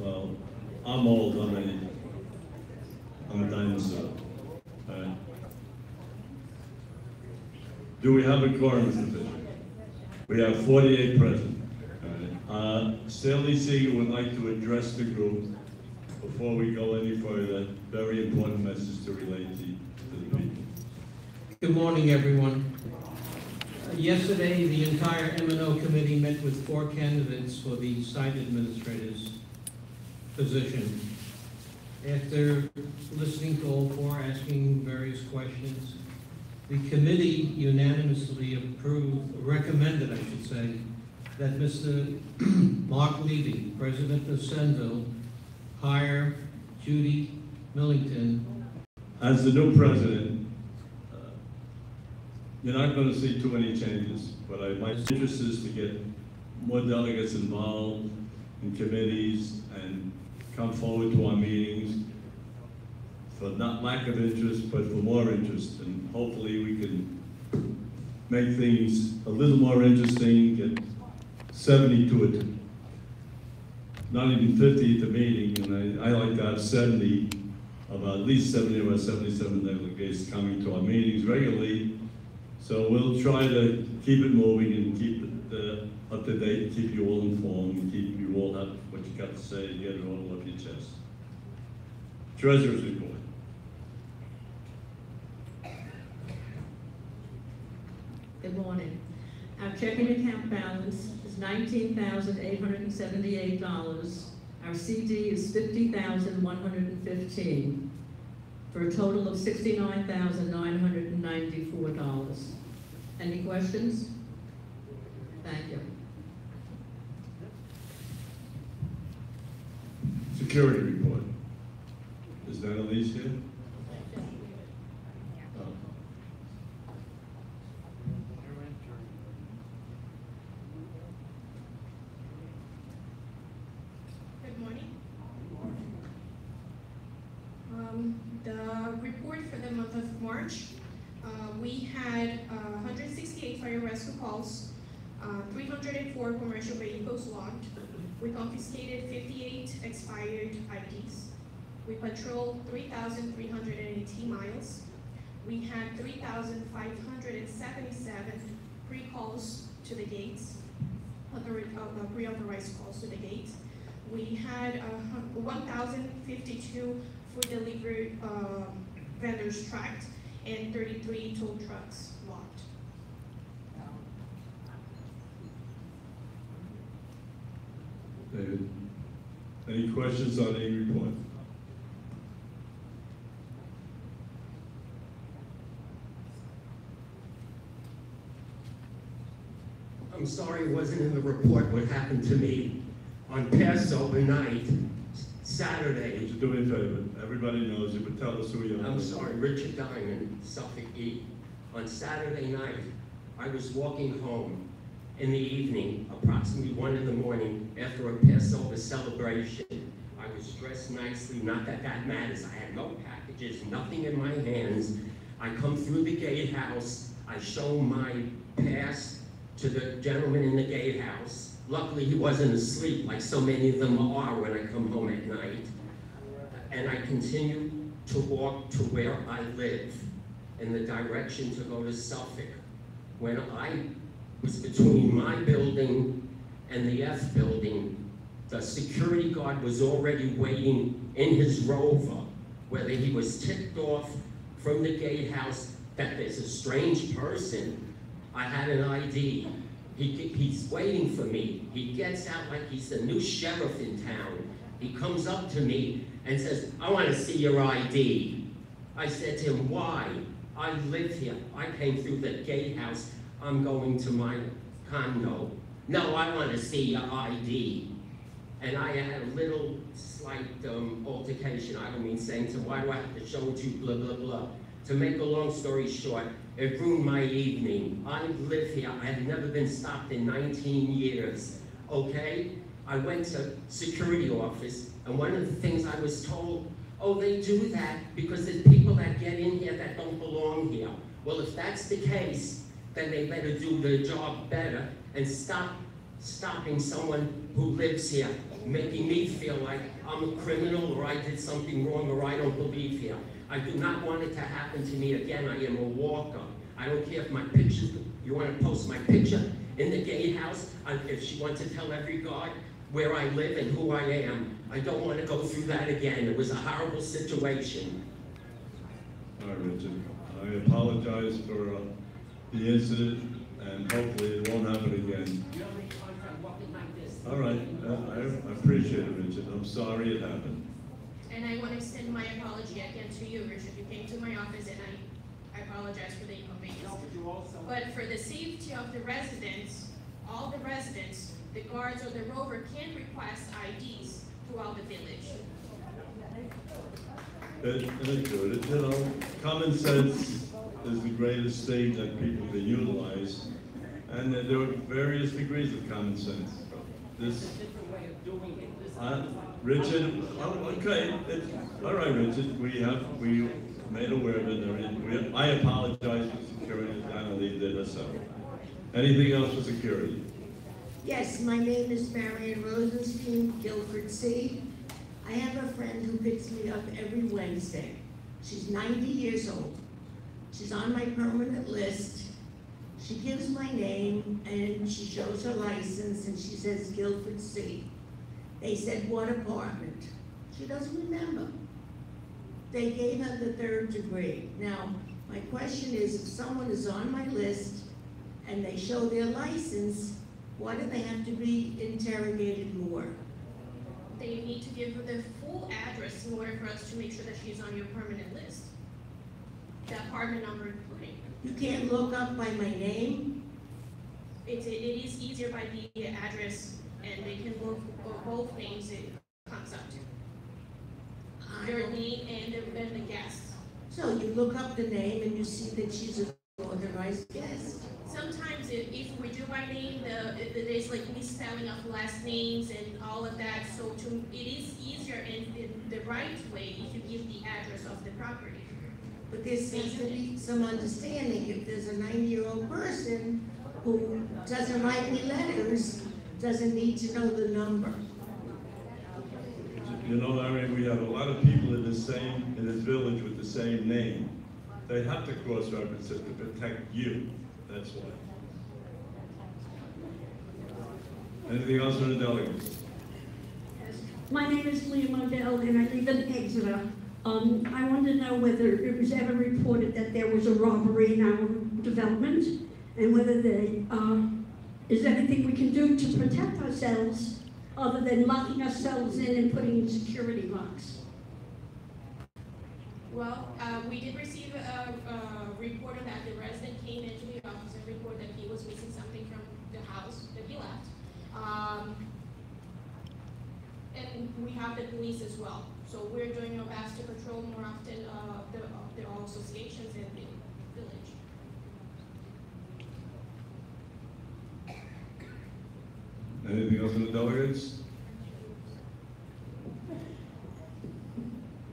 Well, I'm old, I'm a dinosaur. All right. Do we have a quorum, Mr. Fisher? We have 48 present. All right. Stanley Seeger would like to address the group before we go any further. Very important message to relate to the people. Good morning, everyone. Yesterday, the entire M&O committee met with 4 candidates for the site administrator's position. After listening to all 4, asking various questions, the committee unanimously recommended, I should say, that Mr. Mark Levy, president of Senville, hire Judy Millington. As the new president, you're not going to see too many changes, but my interest is to get more delegates involved in committees and come forward to our meetings for not lack of interest, but for more interest. And hopefully we can make things a little more interesting, get 70 to it, not even 50 at the meeting. And I like to have 70, of at least 70 or 77 delegates coming to our meetings regularly. So we'll try to keep it moving and keep it up to date, and keep you all informed, and keep you all up what you got to say, and get it all off your chest. Treasurer's report. Good morning. Our checking account balance is $19,878. Our CD is $50,115 for a total of $69,994. Any questions? Thank you. Security report. Is that Elise here? Good morning. The report for the month of March, we had 168 fire rescue calls, 304 commercial vehicles logged. We confiscated 58 expired IDs. We patrolled 3,380 miles. We had 3,577 pre-calls to the gates, pre-authorized calls to the gates. We had 1,052 food delivery vendors tracked and 33 tow trucks locked. David, any questions on the report? I'm sorry it wasn't in the report what happened to me on Passover night, Saturday. Would you do me a favor? Everybody knows you, but tell us who you are. I'm sorry, Richard Diamond, Suffolk E. On Saturday night, I was walking home in the evening, approximately 1 in the morning, after a Passover celebration. I was dressed nicely, not that that matters. I had no packages, nothing in my hands. I come through the gatehouse. I show my pass to the gentleman in the gatehouse. Luckily, he wasn't asleep like so many of them are when I come home at night. And I continue to walk to where I live in the direction to go to Suffolk. When I was between my building and the F building, the security guard was already waiting in his Rover, whether he was tipped off from the gatehouse that there's a strange person. I had an ID. He's waiting for me. He gets out like he's the new sheriff in town. He comes up to me and says, I want to see your ID. I said to him, why? I live here. I came through the gatehouse. I'm going to my condo. No, I want to see your ID. And I had a little slight altercation. I don't mean saying to him, why do I have to show it to you, blah, blah, blah. To make a long story short, it ruined my evening. I live here. I have never been stopped in 19 years, okay? I went to security office, and one of the things I was told, oh, they do that because there's people that get in here that don't belong here. Well, if that's the case, then they better do their job better and stop stopping someone who lives here. making me feel like I'm a criminal or I did something wrong or I don't believe here. I do not want it to happen to me again. I am a walker. I don't care if my picture, you want to post my picture in the gatehouse, if she wants to tell every guard where I live and who I am. I don't want to go through that again. It was a horrible situation. All right, Richard. I apologize for the incident, and hopefully it won't happen again. All right, I appreciate it, Richard. I'm sorry it happened. And I want to extend my apology again to you, Richard. You came to my office and I apologize for the inconvenience. But for the safety of the residents, all the residents, the guards or the rover can request IDs throughout the village. That's good. You know, common sense is the greatest thing that people can utilize, and there are various degrees of common sense. This, Richard, okay, all right, Richard, we made aware of it. I apologize for security. I know they did us so. Anything else for security? Yes, my name is Marion Rosenstein, Guilford C. I have a friend who picks me up every Wednesday. She's 90 years old. She's on my permanent list. She gives my name and she shows her license and she says Guilford C. They said, what apartment? She doesn't remember. They gave her the 3rd degree. Now, my question is, if someone is on my list and they show their license, why do they have to be interrogated more? They need to give her the full address in order for us to make sure that she's on your permanent list. The apartment number including. You can't look up by my name? It is easier by the address, and they can look both names it comes up to. Their name and the guest. So you look up the name and you see that she's an authorized guest. Sometimes if we do by name, there's like misspelling of last names and all of that, so it is easier in the right way if you give the address of the property. But there seems to be some understanding. If there's a 90-year-old person who doesn't write me letters, doesn't need to know the number. You know, Marion, we have a lot of people in this village with the same name. They have to cross-reference it to protect you. That's why. Anything else from the delegates? My name is Leah Modell, and I live in Exeter. I want to know whether it was ever reported that there was a robbery in our development, and whether is there anything we can do to protect ourselves other than locking ourselves in and putting in security locks? Well, we did receive a report of that. The resident came into the office and reported that he was missing something from the house that he left. And we have the police as well. So we're doing our best to patrol more often the all associations in the village. Anything else from the delegates?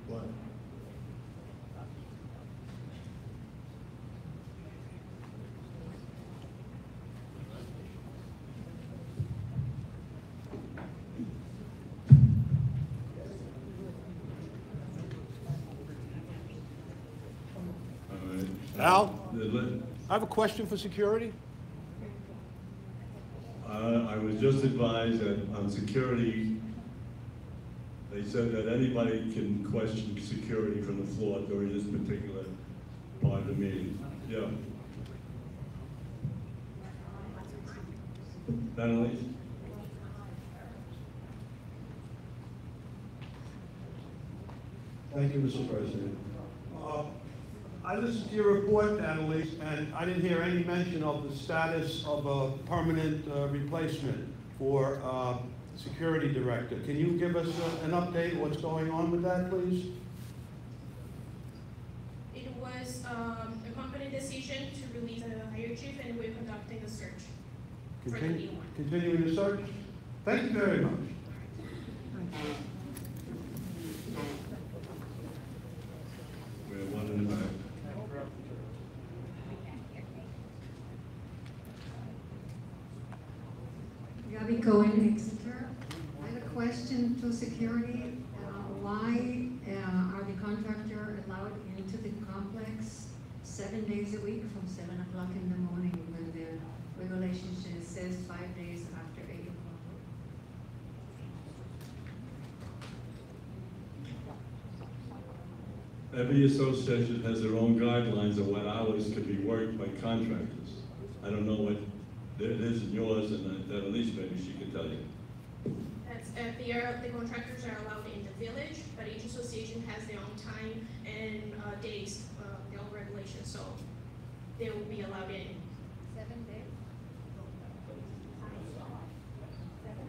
What? Al, I have a question for security. I was just advised that on security, they said that anybody can question security from the floor during this particular part of the meeting. Yeah. Natalie? Thank you, Mr. President. I listened to your report, Annalise, and I didn't hear any mention of the status of a permanent replacement for security director. Can you give us an update on what's going on with that, please? It was a company decision to release a higher chief, and we're conducting a search for the new one. Continuing the search? Thank you very much. We have one in the back. Gabby Cohen, Exeter. I have a question. 7 days a week from 7 o'clock in the morning when the regulation says 5 days after 8 o'clock. Every association has their own guidelines of what hours can be worked by contractors. I don't know what it is in yours, and that at least maybe she can tell you. That's, the contractors are allowed in the village, but each association has their own time and days, their own regulations, so they will be allowed in. 7 days?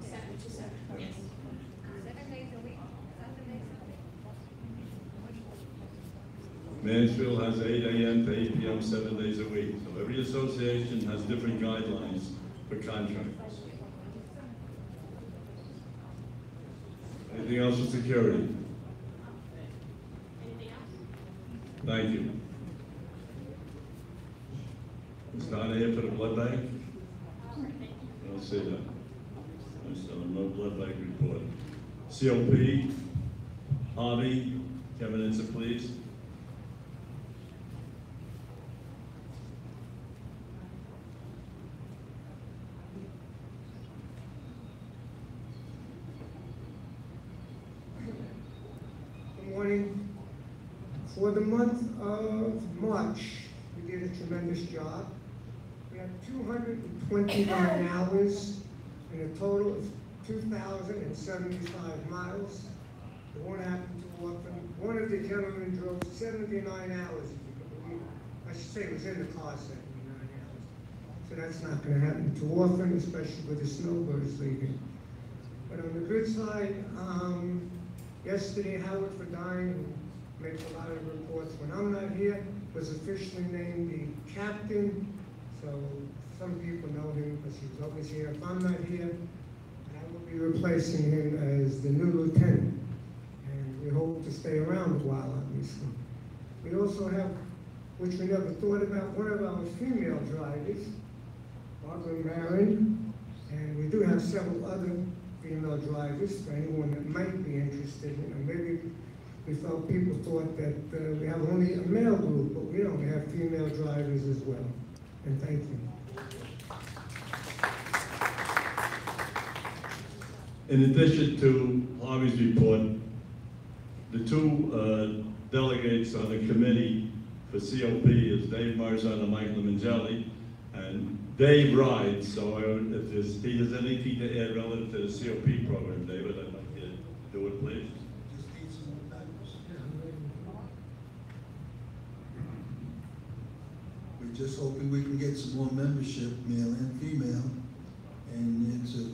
7 to 7, yes. 7 days a week, Saturday, Mansfield has 8 a.m. to 8 p.m. 7 days a week. So every association has different guidelines for contractors. Anything else with security? Anything else? Thank you. Is Donna here for the blood bank? I don't see that. So no blood bank report. COP, Harvey, Kevin, answer please. Good morning. For the month of March, we did a tremendous job. We had 229 hours and a total of 2,075 miles. The one happened to one of the gentlemen drove 79 hours, if you can believe it. I should say it was in the car 79 hours. So that's not going to happen too often, especially with the snowbirds leaving. But on the good side, yesterday Howard Ferdine, who makes a lot of reports when I'm not here, was officially named the captain. So some people know him because he's always here if I'm not here. And I will be replacing him as the new lieutenant. And we hope to stay around a while, obviously. We also have, which we never thought about, one of our female drivers, Barbara Marin. And we do have several other female drivers for anyone that might be interested. Maybe we felt people thought that we have only a male group, but we don't. We have female drivers as well. And thank you. In addition to Harvey's report, the two delegates on the committee for COP is Dave Marza and Mike Lemongelli, and Dave rides, so if he has anything to add relative to the COP program, David, I'd like you to do it, please. We're just hoping we can get some more membership, male and female, and it's a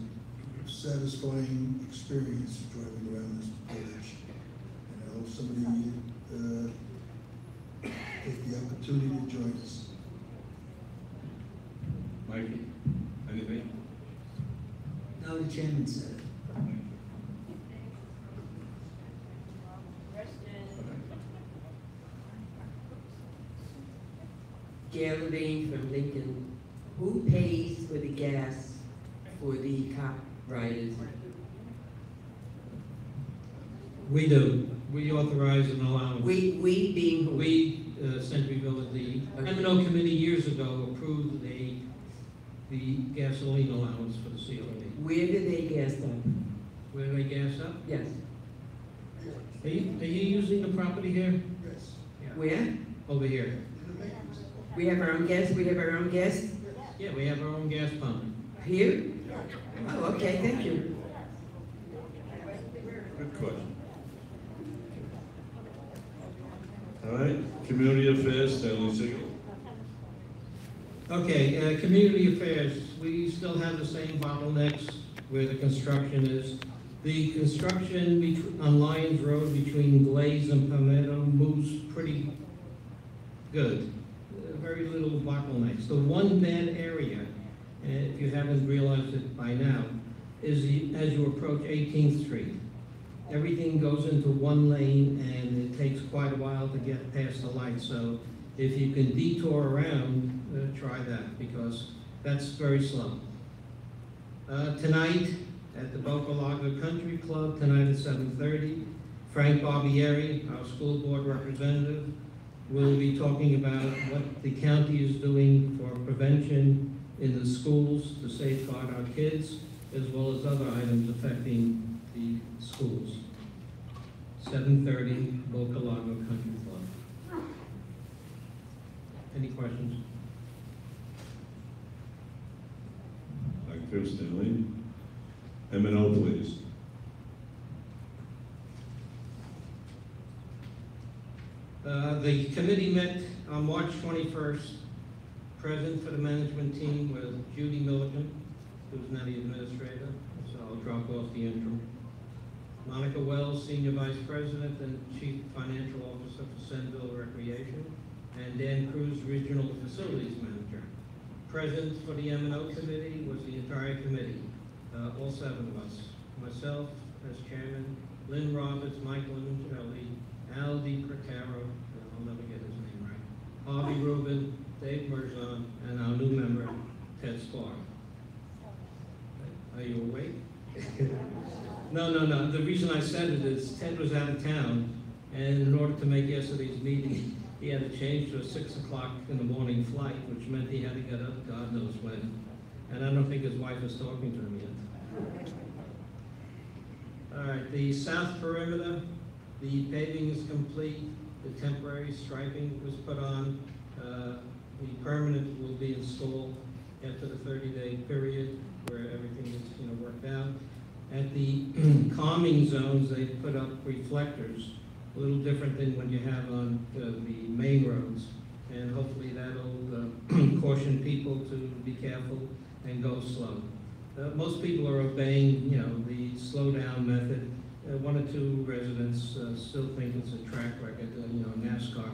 satisfying experience driving around this village. And I hope somebody take the opportunity to join us. Mike, anything? No, the chairman said it. Gail Levine from Lincoln. Who pays for the gas for the cop riders? We do. We authorize an allowance. We being who? We, Centuryville, the M&O committee years ago approved the gasoline allowance for the COD. Where do they gas up? Where do they gas up? Yes. Are you using the property here? Yes. Yeah. Where? Over here. We have our own gas? We have our own gas? Yeah, we have our own gas pump. Here? Oh, okay, thank you. Good question. All right, Community Affairs, Stanley Siegel. Okay, Community Affairs, we still have the same bottlenecks where the construction is. The construction on Lyons Road between Glaze and Palmetto moves pretty good. Very little bottlenecks. The one bad area, if you haven't realized it by now, is as you approach 18th Street. Everything goes into one lane and it takes quite a while to get past the light. So if you can detour around, try that because that's very slow. Tonight at the Boca Lago Country Club, tonight at 7:30, Frank Barbieri, our school board representative, We'll be talking about what the county is doing for prevention in the schools to safeguard our kids, as well as other items affecting the schools. 7:30, Boca Lago Country Club. Any questions? Dr. Stanley. M&O, please. The committee met on March 21st. Present for the management team was Judy Milligan, who's now the administrator, so I'll drop off the interim. Monica Wells, Senior Vice President and Chief Financial Officer for Senville Recreation, and Dan Cruz, Regional Facilities Manager. Present for the M&O committee was the entire committee, all 7 of us. Myself as chairman, Lynn Roberts, Mike Limoncelli, Al DiProcaro, I'll never get his name right, Harvey Rubin, Dave Merzon, and our new member, Ted Spark. Are you awake? No. The reason I said it is Ted was out of town, and in order to make yesterday's meeting, he had to change to a 6 o'clock in the morning flight, which meant he had to get up God knows when. And I don't think his wife is talking to him yet. All right, the south perimeter, the paving is complete. The temporary striping was put on. The permanent will be installed after the 30-day period where everything is worked out. At the calming zones, they put up reflectors, a little different than what you have on the main roads. And hopefully that'll caution people to be careful and go slow. Most people are obeying, the slow down method. 1 or 2 residents still think it's a track record, NASCAR.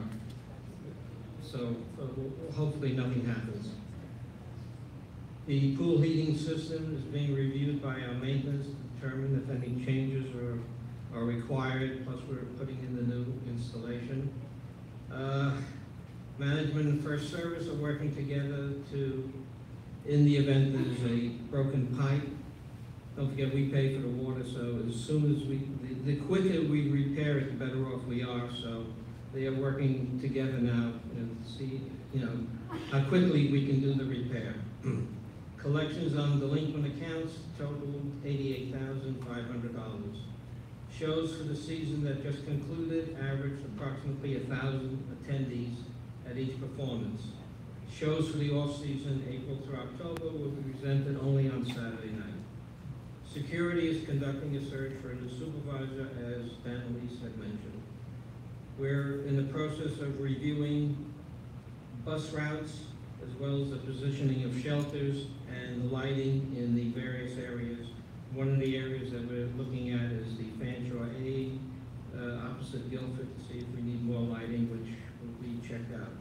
So hopefully nothing happens. The pool heating system is being reviewed by our maintenance to determine if any changes are required, plus we're putting in the new installation. Management and First Service are working together in the event there's a broken pipe. Don't forget, we pay for the water, so as soon as the quicker we repair it, the better off we are. So they are working together now and see, how quickly we can do the repair. Collections on delinquent accounts totaled $88,500. Shows for the season that just concluded averaged approximately 1,000 attendees at each performance. Shows for the off-season, April through October, will be presented only on Saturday night. Security is conducting a search for a new supervisor, as Annalise had mentioned. We're in the process of reviewing bus routes, as well as the positioning of shelters and the lighting in the various areas. One of the areas that we're looking at is the Fanshawe A, opposite Guilford, to see if we need more lighting, which will be checked out.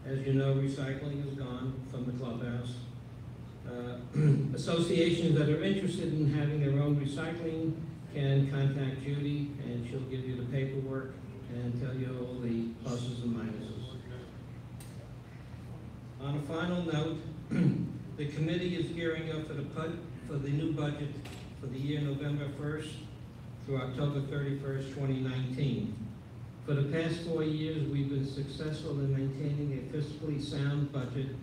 As you know, recycling is gone from the clubhouse. Associations that are interested in having their own recycling can contact Judy, and she'll give you the paperwork and tell you all the pluses and minuses. On a final note, the committee is gearing up for the new budget for the year November 1st through October 31st, 2019. For the past 4 years, we've been successful in maintaining a fiscally sound budget,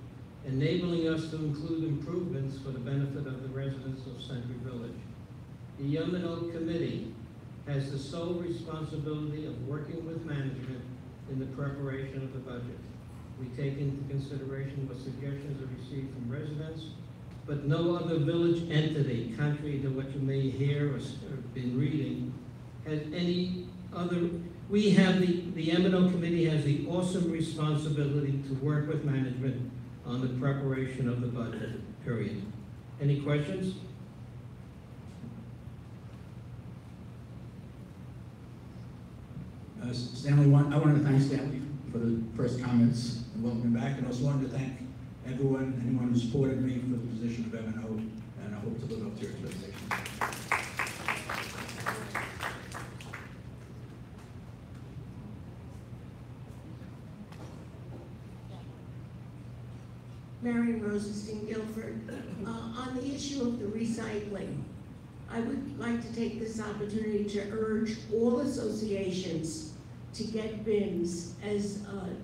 enabling us to include improvements for the benefit of the residents of Century Village. The M&O Committee has the sole responsibility of working with management in the preparation of the budget. We take into consideration what suggestions are received from residents, but no other village entity, contrary to what you may hear or been reading, has any other. We have the M&O Committee has the awesome responsibility to work with management on the preparation of the budget, period. Any questions? Stanley, I wanted to thank Stanley for the first comments and welcome back, and also wanted to thank anyone who supported me for the position of M&O, and I hope to live up to your expectations. Marion Rosenstein, Guilford. On the issue of the recycling, I would like to take this opportunity to urge all associations to get bins, as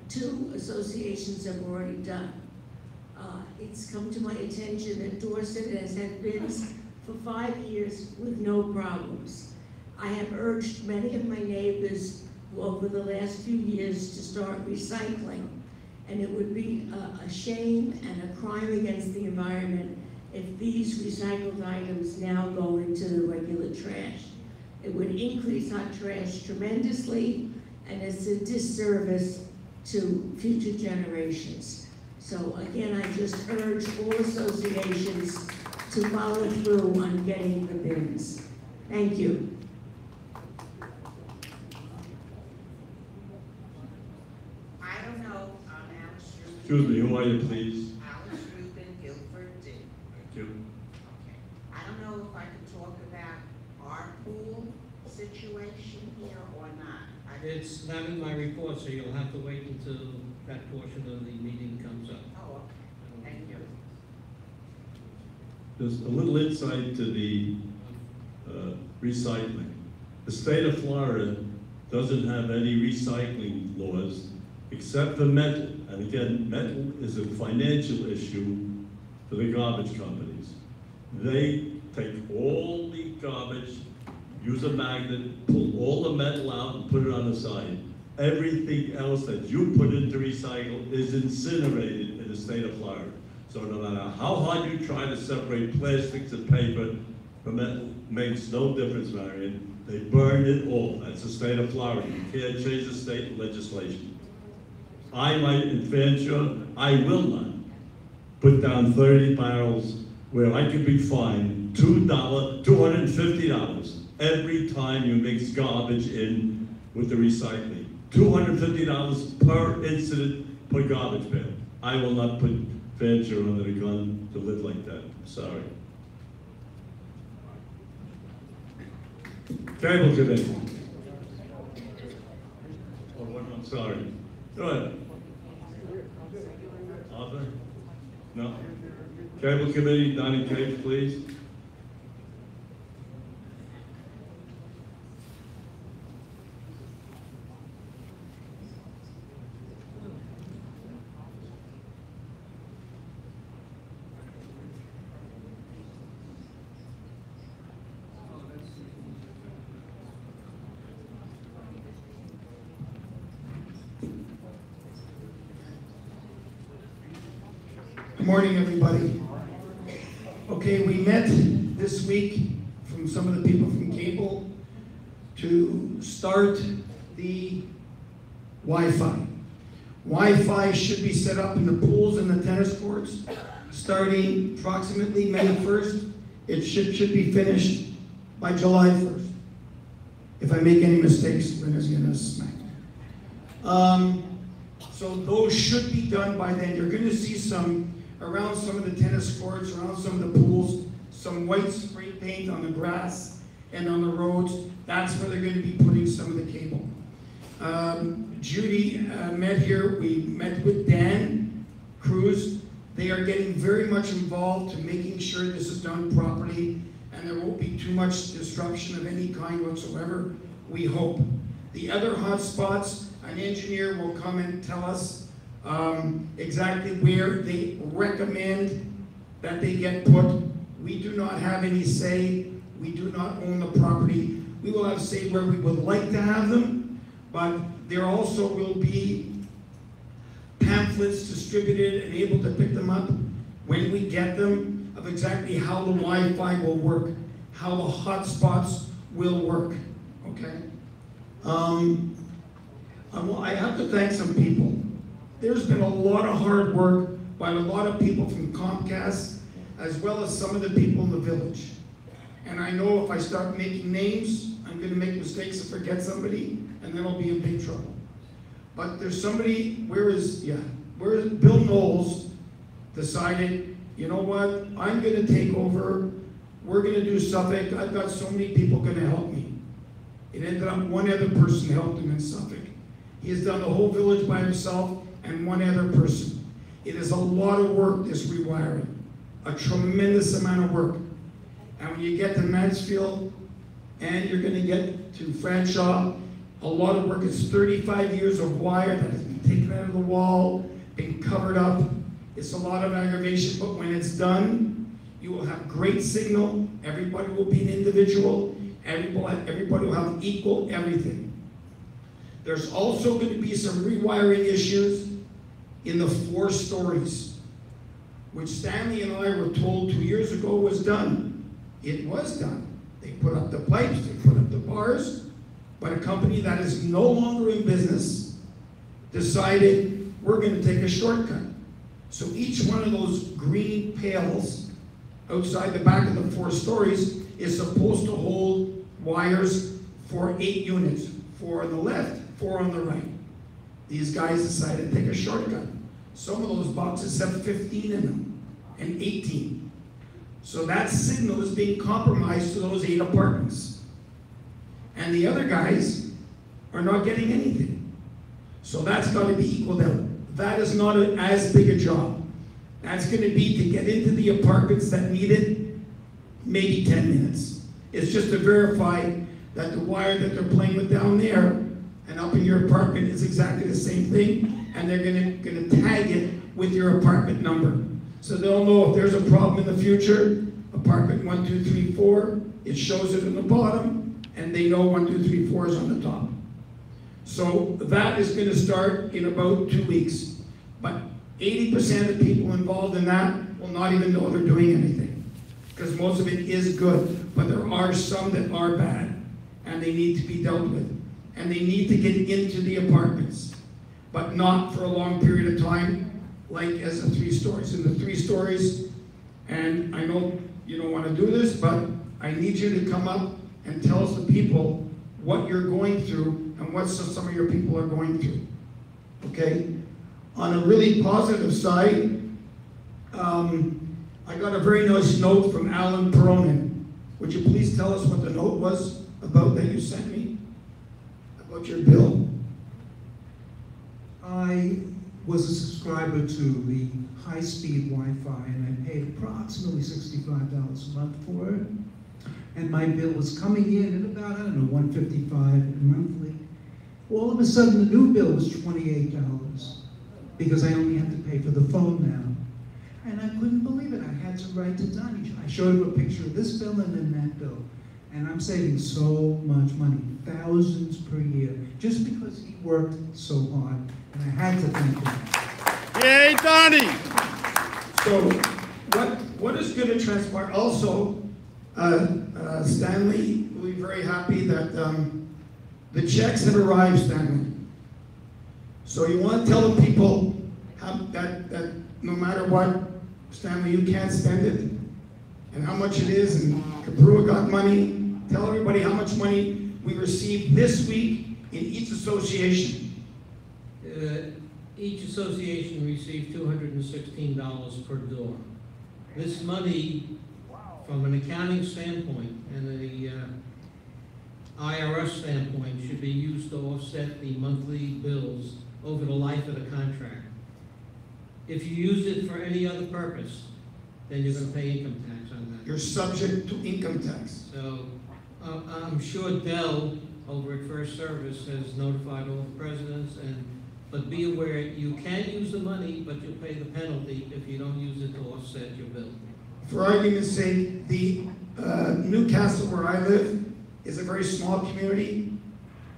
2 associations have already done. It's come to my attention that Dorset has had bins for 5 years with no problems. I have urged many of my neighbors over the last few years to start recycling, and it would be a shame and a crime against the environment if these recycled items now go into the regular trash. It would increase our trash tremendously, and it's a disservice to future generations. So again, I just urge all associations to follow through on getting the bins. Thank you. I don't know, I'm Alice Rubin. Excuse me, who are you, please? Alice Rubin, Guilford D. Thank you. Okay. I don't know if I can talk about our pool situation here or not. It's not in my report, so you'll have to wait until that portion of the meeting comes up. Oh, okay. Thank you. There's a little insight to the recycling. The state of Florida doesn't have any recycling laws except for metal. And again, metal is a financial issue for the garbage companies. They take all the garbage, use a magnet, pull all the metal out and put it on the side. Everything else that you put into recycle is incinerated in the state of Florida. So no matter how hard you try to separate plastics and paper from metal, makes no difference, Marion. They burn it all. That's the state of Florida. You can't change the state legislation. I might, in Fanshawe, I will not put down 30 barrels where I could be fined $250 every time you mix garbage in with the recycling. $250 per incident per garbage bale. I will not put Fanshawe under the gun to live like that. I'm sorry. Cable Committee. Oh, I'm sorry. Go ahead. Arthur? No? Cable Committee, Donnie Cage, please. Good morning, everybody. Okay, we met this week from some of the people from Cable to start the Wi-Fi. Wi-Fi should be set up in the pools and the tennis courts starting approximately May 1st. It should be finished by July 1st. If I make any mistakes, Linda's gonna smack me. So those should be done by then. You're gonna see some around some of the tennis courts, around some of the pools, some white spray paint on the grass and on the roads. That's where they're going to be putting some of the cable. Judy met here. We met with Dan Cruz. They are getting very much involved to making sure this is done properly and there won't be too much disruption of any kind whatsoever, we hope. The other hot spots, an engineer will come and tell us exactly where they recommend that they get put. We do not have any say. We do not own the property. We will have say where we would like to have them, but there also will be pamphlets distributed and able to pick them up when we get them of exactly how the Wi-Fi will work, how the hotspots will work, okay? I have to thank some people. There's been a lot of hard work by a lot of people from Comcast, as well as some of the people in the village. And I know if I start making names, I'm gonna make mistakes and forget somebody, and then I'll be in big trouble. But there's somebody, where is Bill Knowles decided, you know what, I'm gonna take over, we're gonna do Suffolk, I've got so many people gonna help me. It ended up one other person helped him in Suffolk. He has done the whole village by himself and one other person. It is a lot of work, this rewiring, a tremendous amount of work. And when you get to Mansfield and you're gonna get to Fanshawe A lot of work. It's 35 years of wire that has been taken out of the wall, been covered up. It's a lot of aggravation, but when it's done, you will have great signal. Everybody will be an individual. Everybody will have equal everything. There's also going to be some rewiring issues in the 4 stories, which Stanley and I were told 2 years ago was done. It was done. They put up the pipes, they put up the bars, but a company that is no longer in business decided we're going to take a shortcut. So each one of those green pails outside the back of the 4 stories is supposed to hold wires for 8 units, 4 on the left, 4 on the right. These guys decided to take a shortcut. Some of those boxes have 15 in them, and 18. So that signal is being compromised to those 8 apartments. And the other guys are not getting anything. So that's got to be equaled out. That is not as big a job. That's going to be to get into the apartments that need it, maybe 10 minutes. It's just to verify that the wire that they're playing with down there and up in your apartment is exactly the same thing, and they're gonna tag it with your apartment number. So they'll know if there's a problem in the future, apartment 1, 2, 3, 4, it shows it in the bottom, and they know 1, 2, 3, 4 is on the top. So that is gonna start in about 2 weeks. But 80% of the people involved in that will not even know they're doing anything, because most of it is good, but there are some that are bad, and they need to be dealt with. And they need to get into the apartments, but not for a long period of time, like as the 3 stories. In the 3 stories, and I know you don't want to do this, but I need you to come up and tell us the people what you're going through and what some of your people are going through, okay? On a really positive side, I got a very nice note from Alan Peronin. Would you please tell us what the note was about that you sent me? About your bill? I was a subscriber to the high-speed Wi-Fi, and I paid approximately $65 a month for it. And my bill was coming in at about, I don't know, $155 monthly. All of a sudden, the new bill was $28 because I only have to pay for the phone now. And I couldn't believe it. I had to write to Donnie. I showed him a picture of this bill and then that bill. And I'm saving so much money, thousands per year, just because he worked so hard. And I had to thank him. Yay, Donnie! So, what is going to transpire? Also, Stanley will be very happy that the checks have arrived, Stanley. So you want to tell the people that no matter what, Stanley, you can't spend it, and how much it is, and Cobrua got money. Tell everybody how much money we received this week in each association. Each association received $216 per door. This money, from an accounting standpoint and the IRS standpoint, should be used to offset the monthly bills over the life of the contract. If you use it for any other purpose, then you're going to pay income tax on that. You're subject to income tax. So I'm sure Dell over at First Service has notified all the presidents, but be aware you can use the money, but you'll pay the penalty if you don't use it to offset your bill. For argument's sake, the Newcastle where I live is a very small community.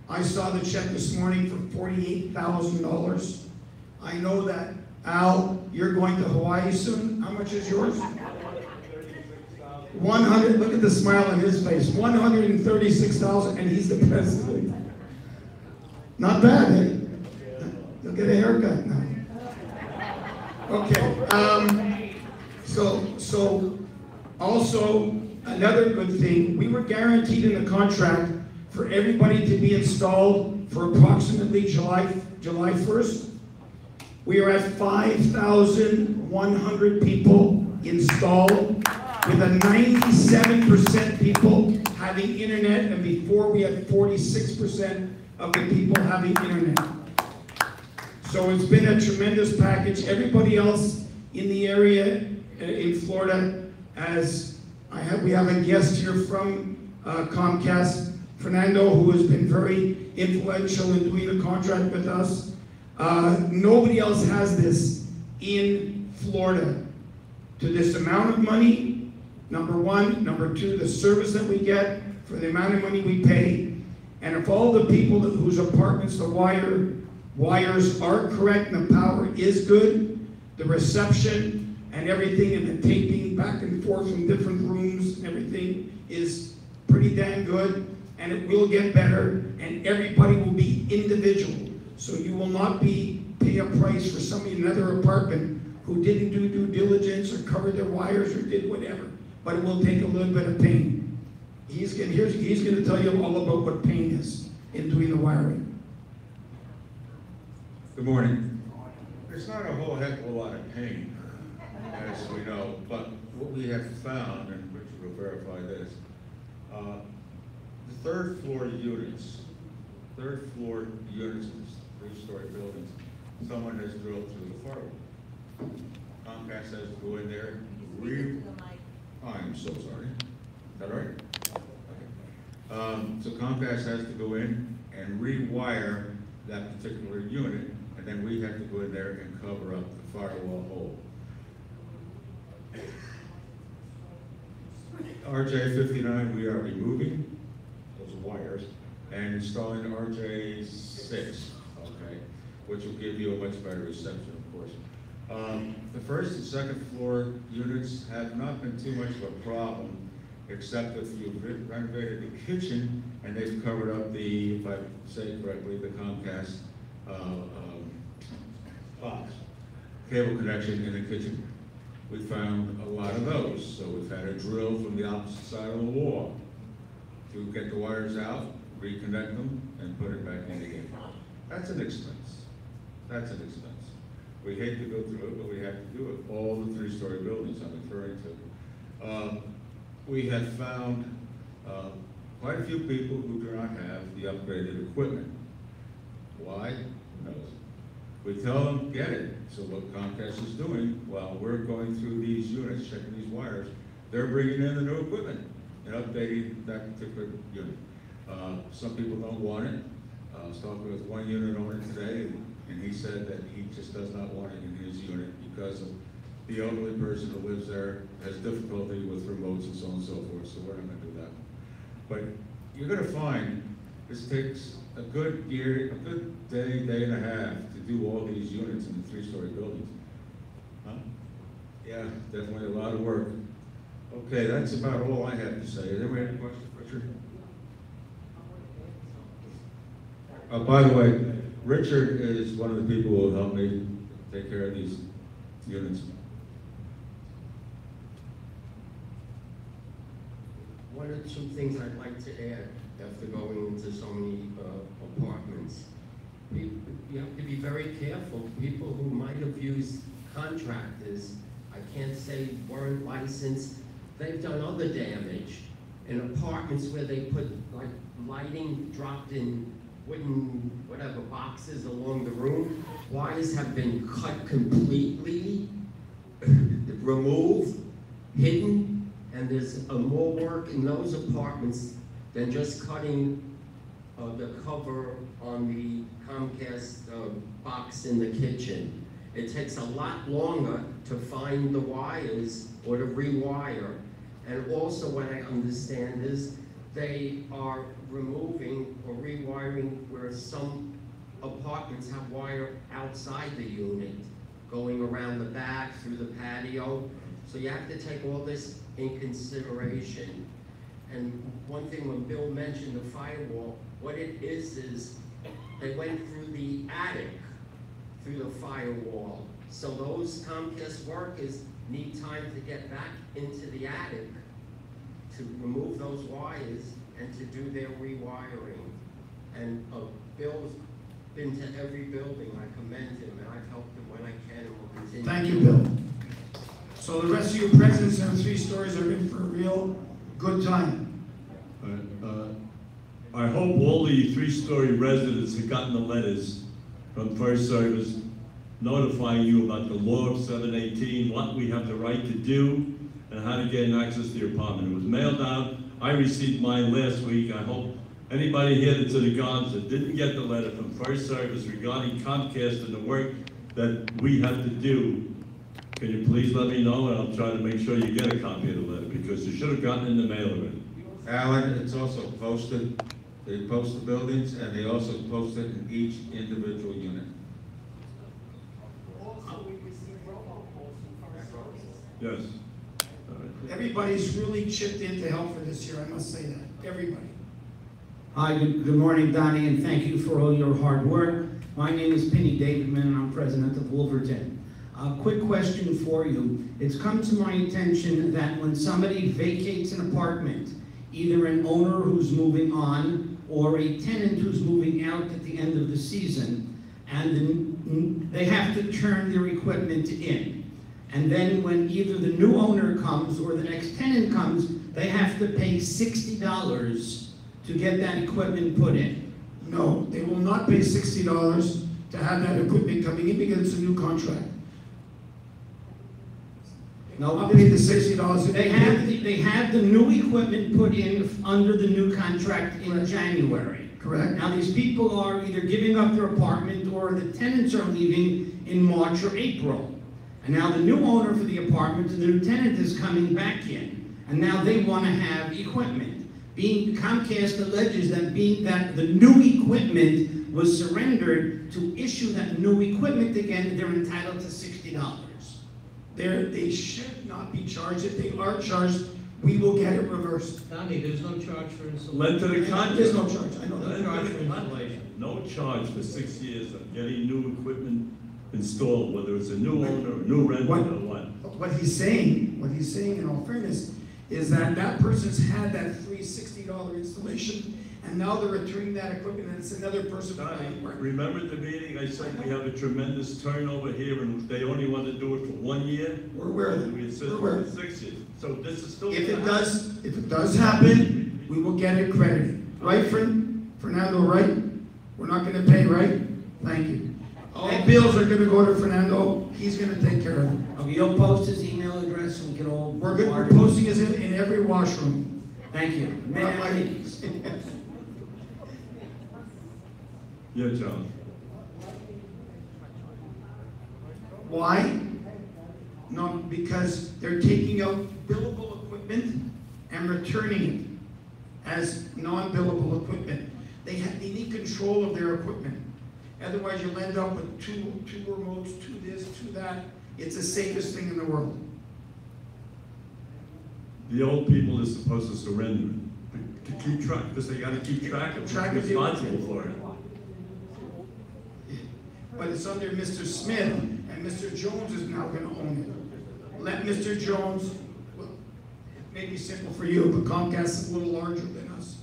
I saw the check this morning for $48,000. I know that, Al, you're going to Hawaii soon. How much is yours? 100, look at the smile on his face. 136,000, and he's the president. Not bad, eh? You'll get a haircut now. Okay, so also another good thing, we were guaranteed in the contract for everybody to be installed for approximately July 1st. We are at 5,100 people installed, with a 97% people having internet, and before we had 46% of the people having internet. So it's been a tremendous package. Everybody else in the area in Florida, we have a guest here from Comcast. Fernando, who has been very influential in doing the contract with us. Nobody else has this in Florida to this amount of money, number one. Number two, the service that we get for the amount of money we pay. And if all the people whose apartments the wires are correct and the power is good, the reception and everything and the taping back and forth from different rooms and everything is pretty damn good, and it will get better, and everybody will be individual. So you will not pay a price for somebody in another apartment who didn't do due diligence or cover their wires or did whatever, but it will take a little bit of pain. He's going to tell you all about what pain is in doing the wiring. Good morning. There's not a whole heck of a lot of pain, as we know, but what we have found, and Richard will verify this, the third floor units in this three-story buildings, someone has drilled through the firewall. Comcast has to go in there, I'm so sorry. Is that right? Okay. So Comcast has to go in and rewire that particular unit, and then we have to go in there and cover up the firewall hole. RJ59, we are removing those wires and installing RJ6, okay, which will give you a much better reception, of course. The first and second floor units have not been too much of a problem, except if you've renovated the kitchen and they've covered up the, if I say it correctly, the Comcast box, cable connection in the kitchen. We found a lot of those, so we've had a drill from the opposite side of the wall to get the wires out, reconnect them, and put it back in again. That's an expense. That's an expense. We hate to go through it, but we have to do it. All the three-story buildings I'm referring to. We have found quite a few people who do not have the upgraded equipment. Why? Who knows? We tell them, get it. So what Comcast is doing, while we're going through these units, checking these wires, they're bringing in the new equipment and updating that particular unit. Some people don't want it. I was talking with one unit owner today, and he said that he just does not want it in his unit because of the elderly person who lives there has difficulty with remotes and so on and so forth, so we're not going to do that. But you're going to find this takes a good year, a good day and a half to do all these units in the three-story buildings. Huh? Yeah, definitely a lot of work. Okay, that's about all I have to say. Is anybody have a question, Richard? By the way, Richard is one of the people who will help me take care of these units. One or two things I'd like to add after going into so many apartments. You have to be very careful. People who might have used contractors, I can't say weren't licensed, they've done other damage in apartments where they put like lighting dropped in wooden, whatever, boxes along the room. Wires have been cut completely, removed, hidden, and there's more work in those apartments than just cutting the cover on the Comcast box in the kitchen. It takes a lot longer to find the wires or to rewire. And also what I understand is they are removing or rewiring where some apartments have wire outside the unit, going around the back, through the patio. So you have to take all this in consideration. And one thing when Bill mentioned the firewall, what it is they went through the attic, through the firewall. So those Comcast workers need time to get back into the attic to remove those wires and to do their rewiring. And Bill's been to every building. I commend him, and I've helped him when I can and will continue. Thank you, Bill. So the rest of you presidents in the 3 stories are in for a real good time. I hope all the 3-story residents have gotten the letters from First Service notifying you about the law of 718, what we have the right to do, and how to get access to your apartment. It was mailed out. I received mine last week. I hope Anybody here that's in the gardens that didn't get the letter from First Service regarding Comcast and the work that we have to do, can you please let me know, and I'll try to make sure you get a copy of the letter, because you should have gotten in the mail already. Alan, it's also posted, they post the buildings, and they also post it in each individual unit. Yes. Everybody's really chipped in to help for this year, I must say that, everybody. Hi, good morning, Donnie, and thank you for all your hard work. My name is Penny Davidman, and I'm president of Wolverton. A quick question for you. It's come to my attention that when somebody vacates an apartment, either an owner who's moving on or a tenant who's moving out at the end of the season, and they have to turn their equipment in. And then when either the new owner comes or the next tenant comes, they have to pay $60 to get that equipment put in. No, they will not pay $60 to have that equipment coming in because it's a new contract. No, I'll pay the $60. They have the new equipment put in under the new contract in January. Correct. Now these people are either giving up their apartment or the tenants are leaving in March or April. And now the new owner for the apartment and the new tenant is coming back in. And now they want to have equipment. Comcast alleges that the new equipment was surrendered to issue that new equipment again, they're entitled to $60. They should not be charged. If they are charged, we will get it reversed. Donnie, there's no charge for installation. Lent to the contract. There's no charge, I know. No charge for installation. No charge for 6 years of getting new equipment installed, whether it's a new owner, a new renter, or what. What he's saying in all fairness, is that that person's had that free $60 installation, and now they're returning that equipment, and it's another person. Remember the meeting, I said we have a tremendous turnover here, and they only want to do it for 1 year? We're aware of it. We said We're aware. for 6 years. So this is still. If it does happen, we will get it credited. Right, Fernando, right? We're not gonna pay, right? Thank you. All bills are gonna go to Fernando, he's gonna take care of it. Okay, you'll post his email address and we can all. We're posting his in every washroom. Thank you. Yeah, John. Why? No, because they're taking out billable equipment and returning it as non-billable equipment. They need control of their equipment. Otherwise, you'll end up with two remotes, two this, two that. It's the safest thing in the world. The old people are supposed to surrender it, to keep track, because they got to keep track of who's responsible for it. But it's under Mr. Smith, and Mr. Jones is now going to own it. Let Mr. Jones, well, it may be simple for you, but Comcast is a little larger than us.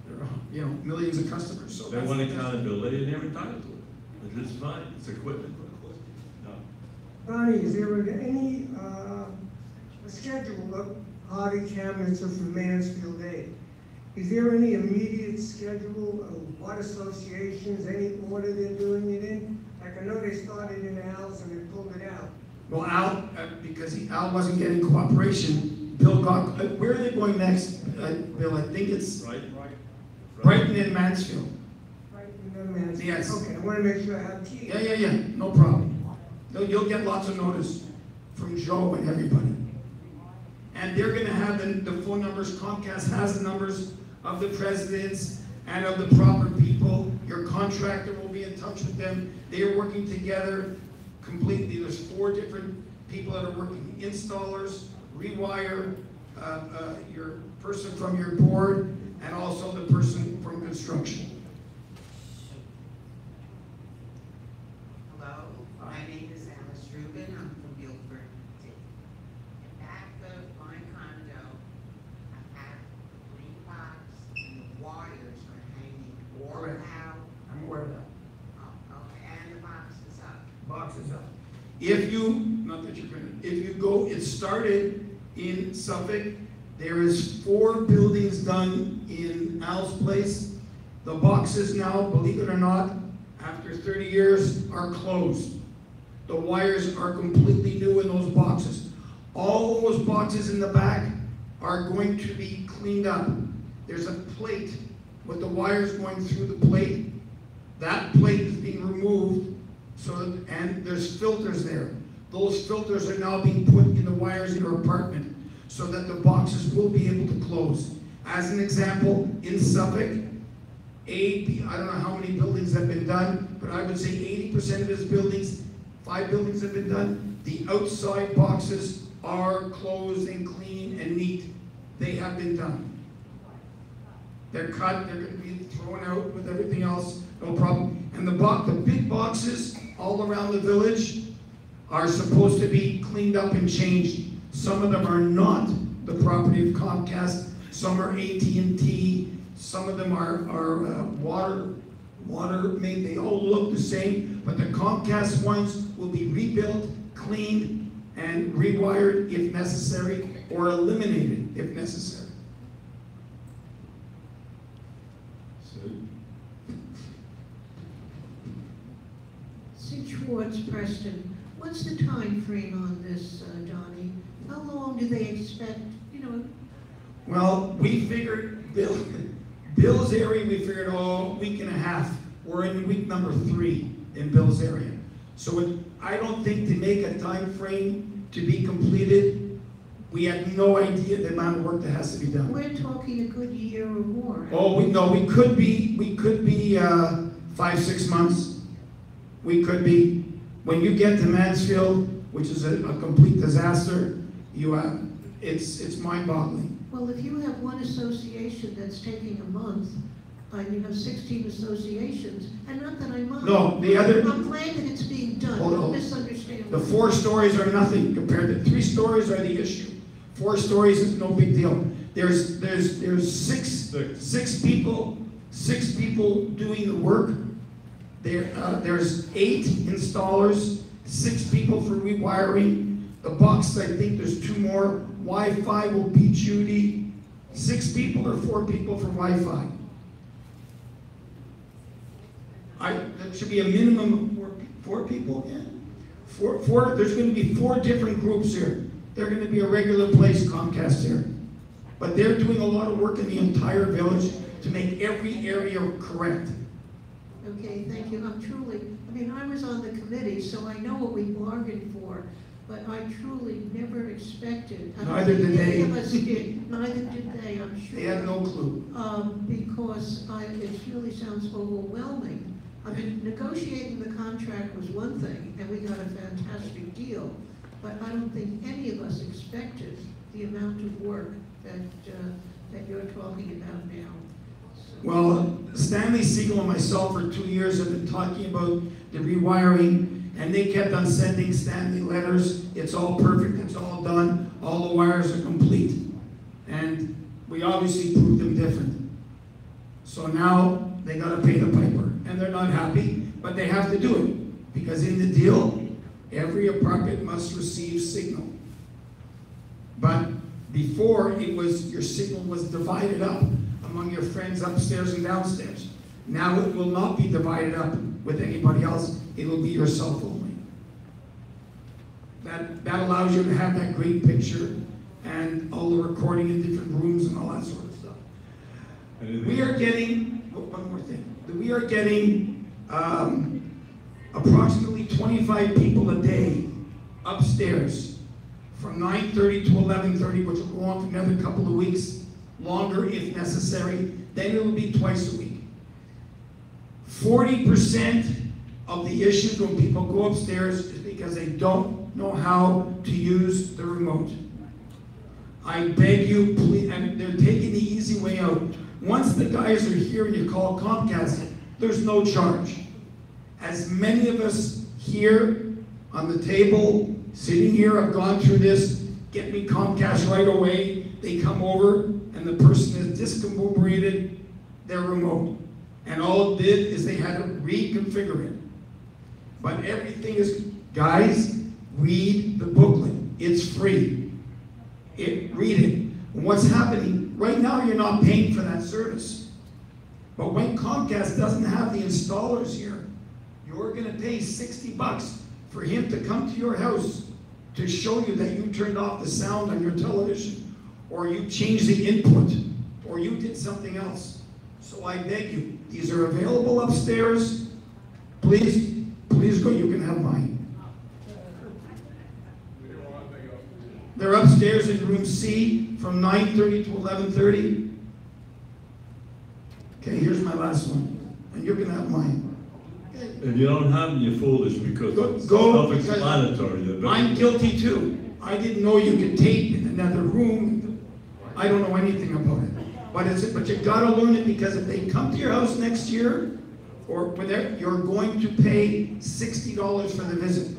There are, millions of customers. So They want accountability, and they're entitled to it. Which is fine, it's equipment. No. Ronnie, is there any schedule of audit cabinets of from Mansfield Aid? Is there any immediate schedule of what associations, any order they're doing it in? Like I know they started in Al's and they pulled it out. Well, Al, because Al wasn't getting cooperation, Bill got, where are they going next, Bill? I think it's Brighton and Mansfield. Brighton and Mansfield? Yes. Okay, I want to make sure I have keys. Yeah, no problem. You'll get lots of notice from Joe and everybody. And they're gonna have the phone numbers. Comcast has the numbers of the presidents and of the proper people. Your contractor will be in touch with them. They are working together completely. There's 4 different people that are working. Installers, Rewire, your person from your board, and also the person from construction. Hello, my name is Alice Rubin. I'm from Guilford. In back of my condo, I have 3 boxes and the wires are hanging all Correct. out. I'm aware of that. Oh, okay, and the box is up. Box is up. If you go, it started in Suffolk. There is 4 buildings done in Al's place. The boxes now, believe it or not, after 30 years, are closed. The wires are completely new in those boxes. All those boxes in the back are going to be cleaned up. There's a plate with the wires going through the plate. That plate is being removed, and there's filters there. Those filters are now being put in the wires in your apartment so that the boxes will be able to close. As an example, in Suffolk, I don't know how many buildings have been done, but I would say 80% of his buildings, 5 buildings have been done. The outside boxes are closed and clean and neat. They have been done. They're cut, they're going to be thrown out with everything else, no problem. And the big boxes all around the village are supposed to be cleaned up and changed. Some of them are not the property of Comcast, some are AT&T, some of them are water made, they all look the same, but the Comcast ones will be rebuilt, cleaned, and rewired if necessary, or eliminated if necessary. Schwartz, Preston, what's the time frame on this, Donnie? How long do they expect, Well, we figured, Bill's area, we figured, a week and a half. We're in week number 3 in Bill's area. So I don't think to make a time frame to be completed, we had no idea the amount of work that has to be done. We're talking a good year or more. Oh, we could be 5-6 months. We could be. When you get to Mansfield, which is a complete disaster, it's mind-boggling. Well, if you have one association that's taking a month, and you have 16 associations, and not that I mind. No, the other. I'm glad that it's being done. Don't misunderstand. The 4 stories are nothing compared to 3 stories are the issue. 4 stories is no big deal. There's 6 people doing the work. There's 8 installers, 6 people for rewiring. The box, I think there's 2 more. Wi-Fi will be Judy. 6 people or 4 people for Wi-Fi. That should be a minimum of 4 people. Yeah. 4. There's going to be 4 different groups here. They're going to be a regular place, Comcast here. But they're doing a lot of work in the entire village to make every area correct. Okay, thank you. I was on the committee, so I know what we bargained for, but I truly never expected. Neither did they. Neither did they, I'm sure. They had no clue. Because it really sounds overwhelming. Negotiating the contract was one thing, and we got a fantastic deal, but I don't think any of us expected the amount of work that you're talking about now. Well, Stanley Siegel and myself for 2 years have been talking about the rewiring, and they kept on sending Stanley letters. It's all perfect, it's all done, all the wires are complete. And we obviously proved them different. So now they gotta pay the piper, and they're not happy, but they have to do it. Because in the deal, every apartment must receive signal. But before, your signal was divided up among your friends upstairs and downstairs. Now it will not be divided up with anybody else. It will be yourself only. That allows you to have that great picture and all the recording in different rooms and all that sort of stuff. We are getting, one more thing. We are getting approximately 25 people a day upstairs from 9:30 to 11:30, which will go on for another couple of weeks. Longer if necessary, then it will be twice a week. 40% of the issues when people go upstairs is because they don't know how to use the remote. I beg you, please, and they're taking the easy way out. Once the guys are here and you call Comcast, there's no charge. As many of us here on the table, sitting here, have gone through this, get me Comcast right away, they come over, and the person has discombobulated their remote. And all it did is they had to reconfigure it. But everything is, guys, read the booklet. It's free. Read it. And what's happening, right now you're not paying for that service. But when Comcast doesn't have the installers here, you're gonna pay $60 for him to come to your house to show you that you turned off the sound on your television, or you changed the input, or you did something else. So I beg you, these are available upstairs. Please go, you can have mine. They're upstairs in room C from 9:30 to 11:30. Okay, here's my last one, and you can have mine. If you don't have them, you're foolish because it's Go, self-explanatory. because I'm guilty too. I didn't know you could tape in another room. I don't know anything about it. But you gotta learn it, because if they come to your house next year, or whatever, you're going to pay $60 for the visit.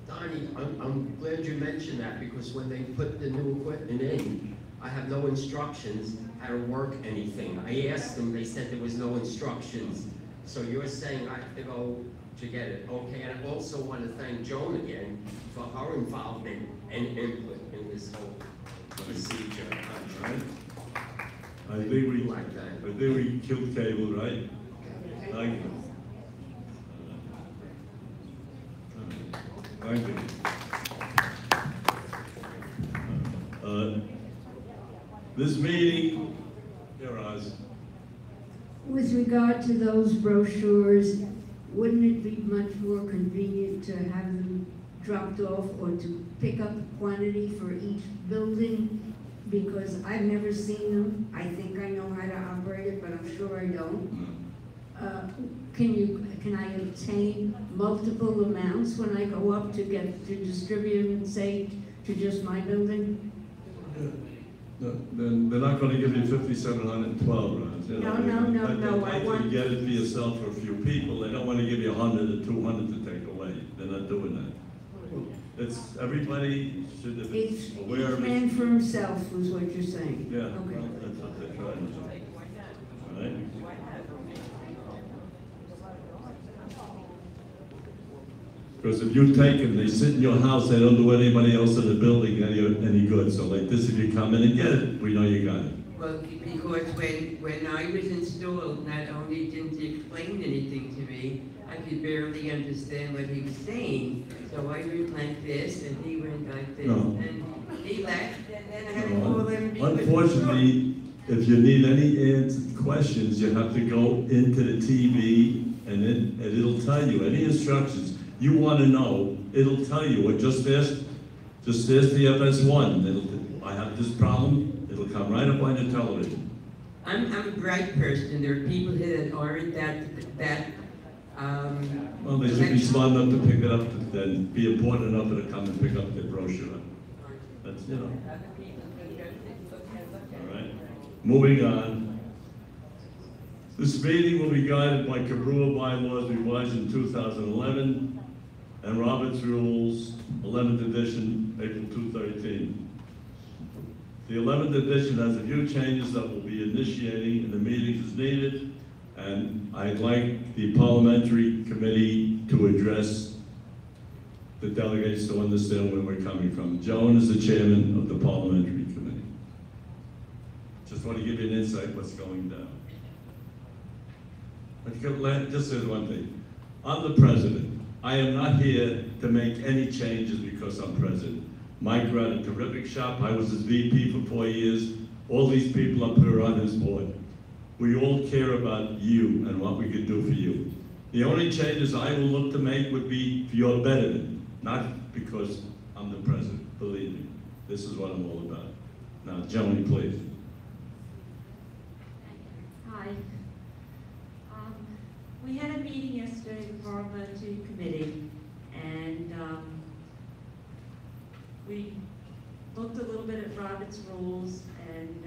Donnie, I'm glad you mentioned that, because when they put the new equipment in, I have no instructions how to work anything. I asked them, they said there was no instructions. So you're saying I have to go to get it. Okay, and I also want to thank Joan again for her involvement and input in this whole procedure. Right? I think we killed cable, right? Thank you. Thank you. This meeting, here, Oz. With regard to those brochures, wouldn't it be much more convenient to have them dropped off or to pick up a quantity for each building? Because I've never seen them. I think I know how to operate it, but I'm sure I don't. Can I obtain multiple amounts when I go up to distribute them, say, to just my building? Then they're not going to give you 5,712 rounds. You know, No. I want to get it for yourself for a few people. They don't want to give you 100 or 200 to take away. They're not doing that. It's everybody should have been aware of Each man for himself was what you're saying. Yeah, Okay. well, that's what they're trying to do. All right? Because if you take them, they sit in your house, they don't do anybody else in the building any good. So like this, if you come in and get it, we know you got it. Well, because when I was installed, not only didn't he explain anything to me, I could barely understand what he was saying. So I went like this, and he went like this, and he left, and then I had to call him. Unfortunately, if you need any questions, you have to go into the TV, and it'll tell you any instructions you want to know. It'll tell you. Or just ask the FS1. I have this problem. It'll come right up on your television. I'm a bright person. There are people here that aren't that. Well, they should be smart enough to pick it up, and be important enough to come and pick up the brochure. That's, you know. All right. Moving on. This meeting will be guided by Cobrua bylaws revised in 2011 and Robert's Rules, 11th edition, April 2013. The 11th edition has a few changes that will be initiating in the meetings as needed, and I'd like the parliamentary committee to address the delegates to understand where we're coming from. Joan is the chairman of the parliamentary committee. Just want to give you an insight what's going down. Just say one thing. I'm the president. I am not here to make any changes because I'm president. Mike ran a terrific shop. I was his VP for 4 years. All these people up here on his board. We all care about you and what we could do for you. The only changes I will look to make would be for your betterment, not because I'm the president. Believe me, this is what I'm all about. Now, Joni, please. Hi. We had a meeting yesterday, the parliamentary committee, and we looked a little bit at Robert's rules, and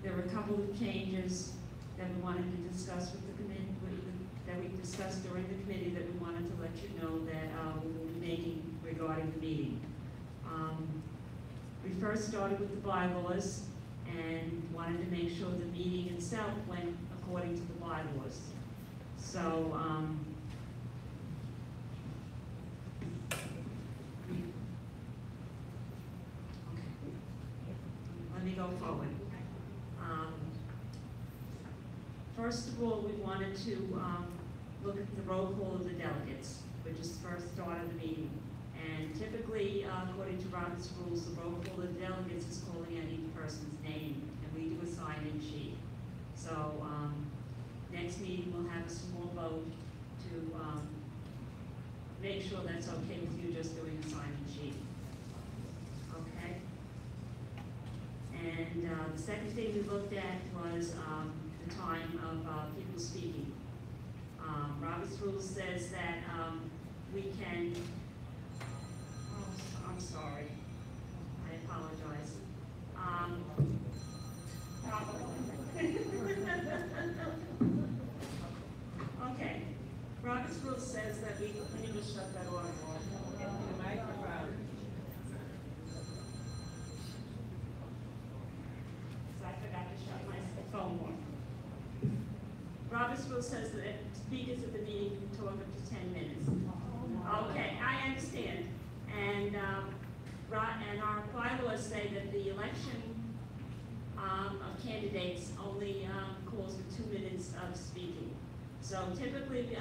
there were a couple of changes that we wanted to discuss with the committee, that we discussed during the committee, that we wanted to let you know that we will be making regarding the meeting. We first started with the bylaws and wanted to make sure the meeting itself went according to the bylaws. So, let me go forward. First of all, we wanted to look at the roll call of the delegates, which is the first start of the meeting. And typically, according to Robert's rules, the roll call of the delegates is calling out each person's name and we do a sign-in sheet. So, next meeting, we'll have a small vote to, make sure that's okay with you just doing a sign-in sheet. Okay? And, the second thing we looked at was, the time of, people speaking. Robert's Rules says that, we can, oh, I'm sorry, I apologize. Okay, Robert's Rule says that we, let me just shut that off. The microphone. So I forgot to shut my phone off. Robert's Rule says that speakers at the meeting can talk up to 10 minutes. Okay, I understand. And our bylaws say that the election of candidates only calls for 2 minutes of speaking. So typically,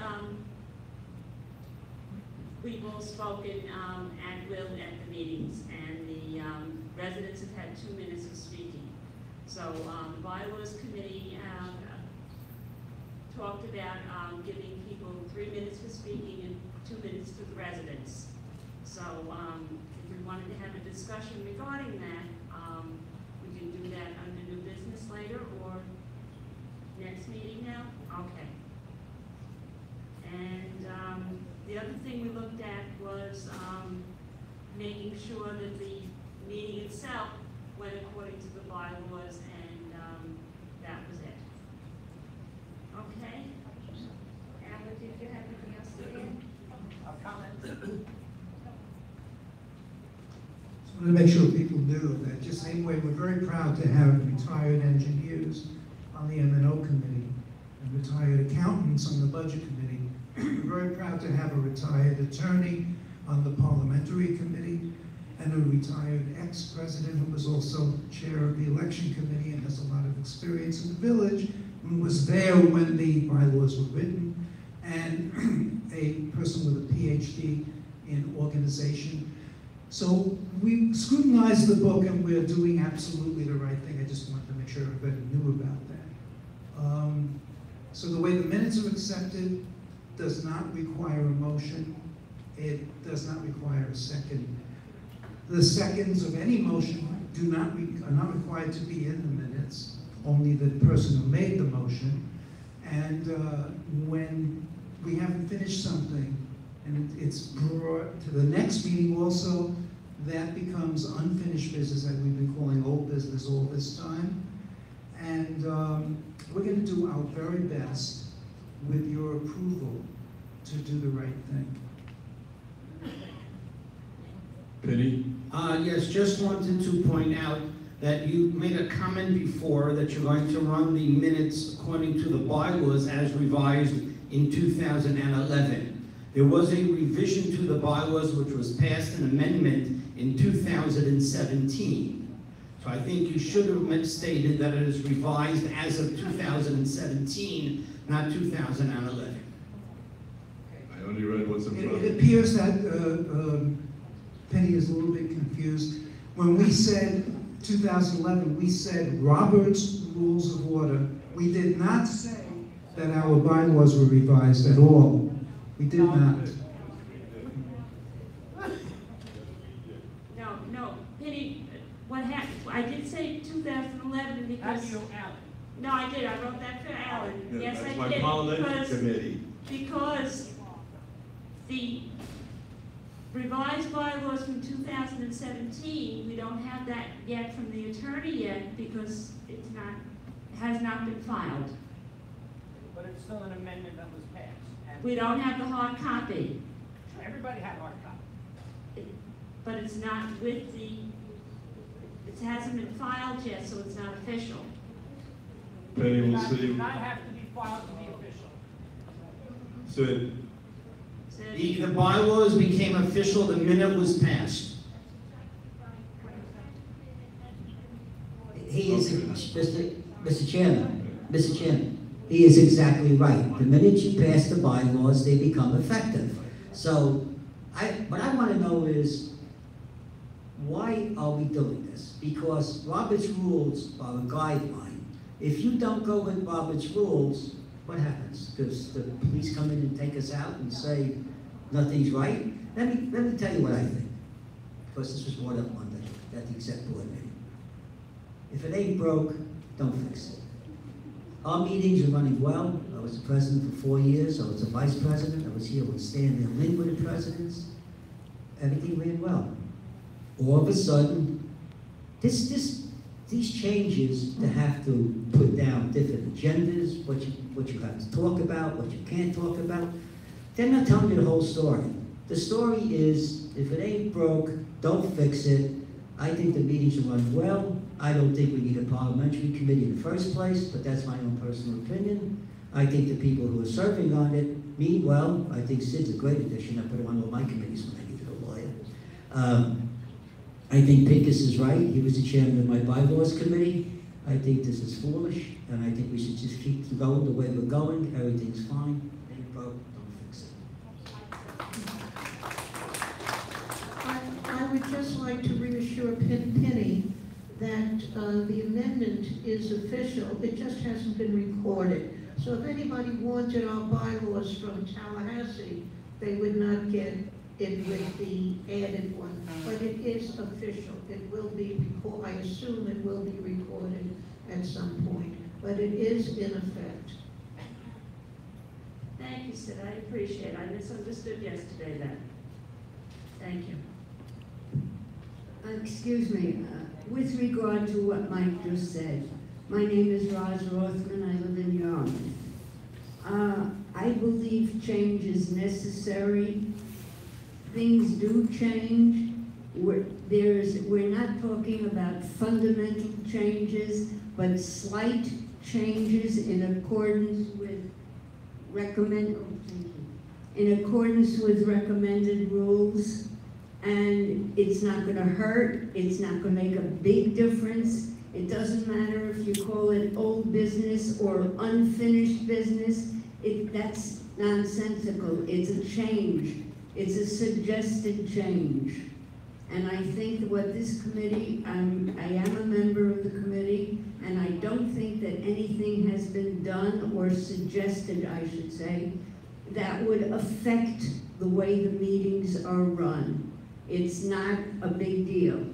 we've all spoken at will at the meetings, and the residents have had 2 minutes of speaking. So the bylaws committee talked about giving people 3 minutes for speaking and 2 minutes to the residents. So if we wanted to have a discussion regarding that, we can do that under new business later or next meeting now? Okay. And the other thing we looked at was making sure that the meeting itself went according to the bylaws, and that was it. Okay? Alan, did you have anything else to add? Comments? I want to make sure people knew that just same way we're very proud to have retired engineers on the M&O committee and retired accountants on the budget committee. We're very proud to have a retired attorney on the parliamentary committee and a retired ex-president who was also chair of the election committee and has a lot of experience in the village and was there when the bylaws were written, and a person with a PhD in organization. So we scrutinized the book and we're doing absolutely the right thing. I just wanted to make sure everybody knew about that. So the way the minutes are accepted does not require a motion. It does not require a second. The seconds of any motion are not required to be in the minutes, only the person who made the motion. And when we haven't finished something and it's brought to the next meeting also, that becomes unfinished business that we've been calling old business all this time. And we're going to do our very best with your approval to do the right thing. Penny? Yes, just wanted to point out that you made a comment before that you're going to run the minutes according to the bylaws as revised in 2011. There was a revision to the bylaws which was passed an amendment in 2017. So I think you should have stated that it is revised as of 2017, not 2011. I only read what's in front of me. It appears that Penny is a little bit confused. When we said 2011, we said Robert's Rules of Order. We did not say that our bylaws were revised at all. We did not. No, Penny, what happened, I did say 2011 because... No, I did, I wrote that for Alan. Yeah, Yes, that's I my did. parliamentary committee. Because the revised bylaws from 2017, we don't have that yet from the attorney yet because has not been filed. But it's still an amendment that was passed. And We don't have the hard copy, everybody had hard copy. but it's not with the, it hasn't been filed yet, so it's not official. Penny, we'll It see. does not have to be filed to be official. Sid? The bylaws became official the minute was passed. He is, Mr. Chairman, he is exactly right. The minute you pass the bylaws, they become effective. So what I want to know is, why are we doing this? Because Robert's rules are a guideline. If you don't go with Robert's rules, what happens? Does the police come in and take us out and say nothing's right? Let me tell you what I think, because this was brought up Monday at the exec board meeting. If it ain't broke, don't fix it. Our meetings are running well. I was the president for 4 years. I was the vice president. I was here with Stanley and Lynn with the presidents. Everything ran well. All of a sudden, these changes to have to put down different agendas, what you have to talk about, what you can't talk about, they're not telling you the whole story. The story is, if it ain't broke, don't fix it. I think the meetings are running well. I don't think we need a parliamentary committee in the first place, but that's my own personal opinion. I think the people who are serving on it mean well. I think Sid's a great addition. I put him on all my committees when I needed a lawyer. I think Pincus is right. He was the chairman of my bylaws committee. I think this is foolish, and I think we should just keep going the way we're going. Everything's fine. Ain't broke, don't fix it. I would just like to reassure Penny that the amendment is official. It just hasn't been recorded. So if anybody wanted our bylaws from Tallahassee, they would not get it with the added one. But it is official. It will be recorded. I assume it will be recorded at some point. But it is in effect. Thank you, Sid. I appreciate it. I misunderstood yesterday then. Thank you. Excuse me, with regard to what Mike just said, my name is Roz Rothman, I live in Yarmouth. I believe change is necessary. Things do change. We're not talking about fundamental changes, but slight changes in accordance with recommended rules. And it's not going to hurt, it's not going to make a big difference. It doesn't matter if you call it old business or unfinished business. That's nonsensical. It's a change. It's a suggested change. And I think what this committee, I am a member of the committee, and I don't think that anything has been done or suggested, I should say, that would affect the way the meetings are run. It's not a big deal.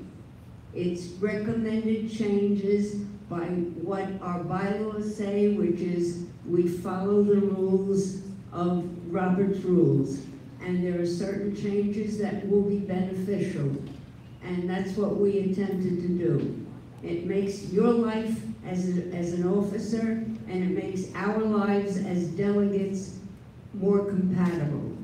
It's recommended changes by what our bylaws say, which is we follow the rules of Robert's rules. And there are certain changes that will be beneficial. And that's what we attempted to do. It makes your life as an officer, and it makes our lives as delegates more compatible.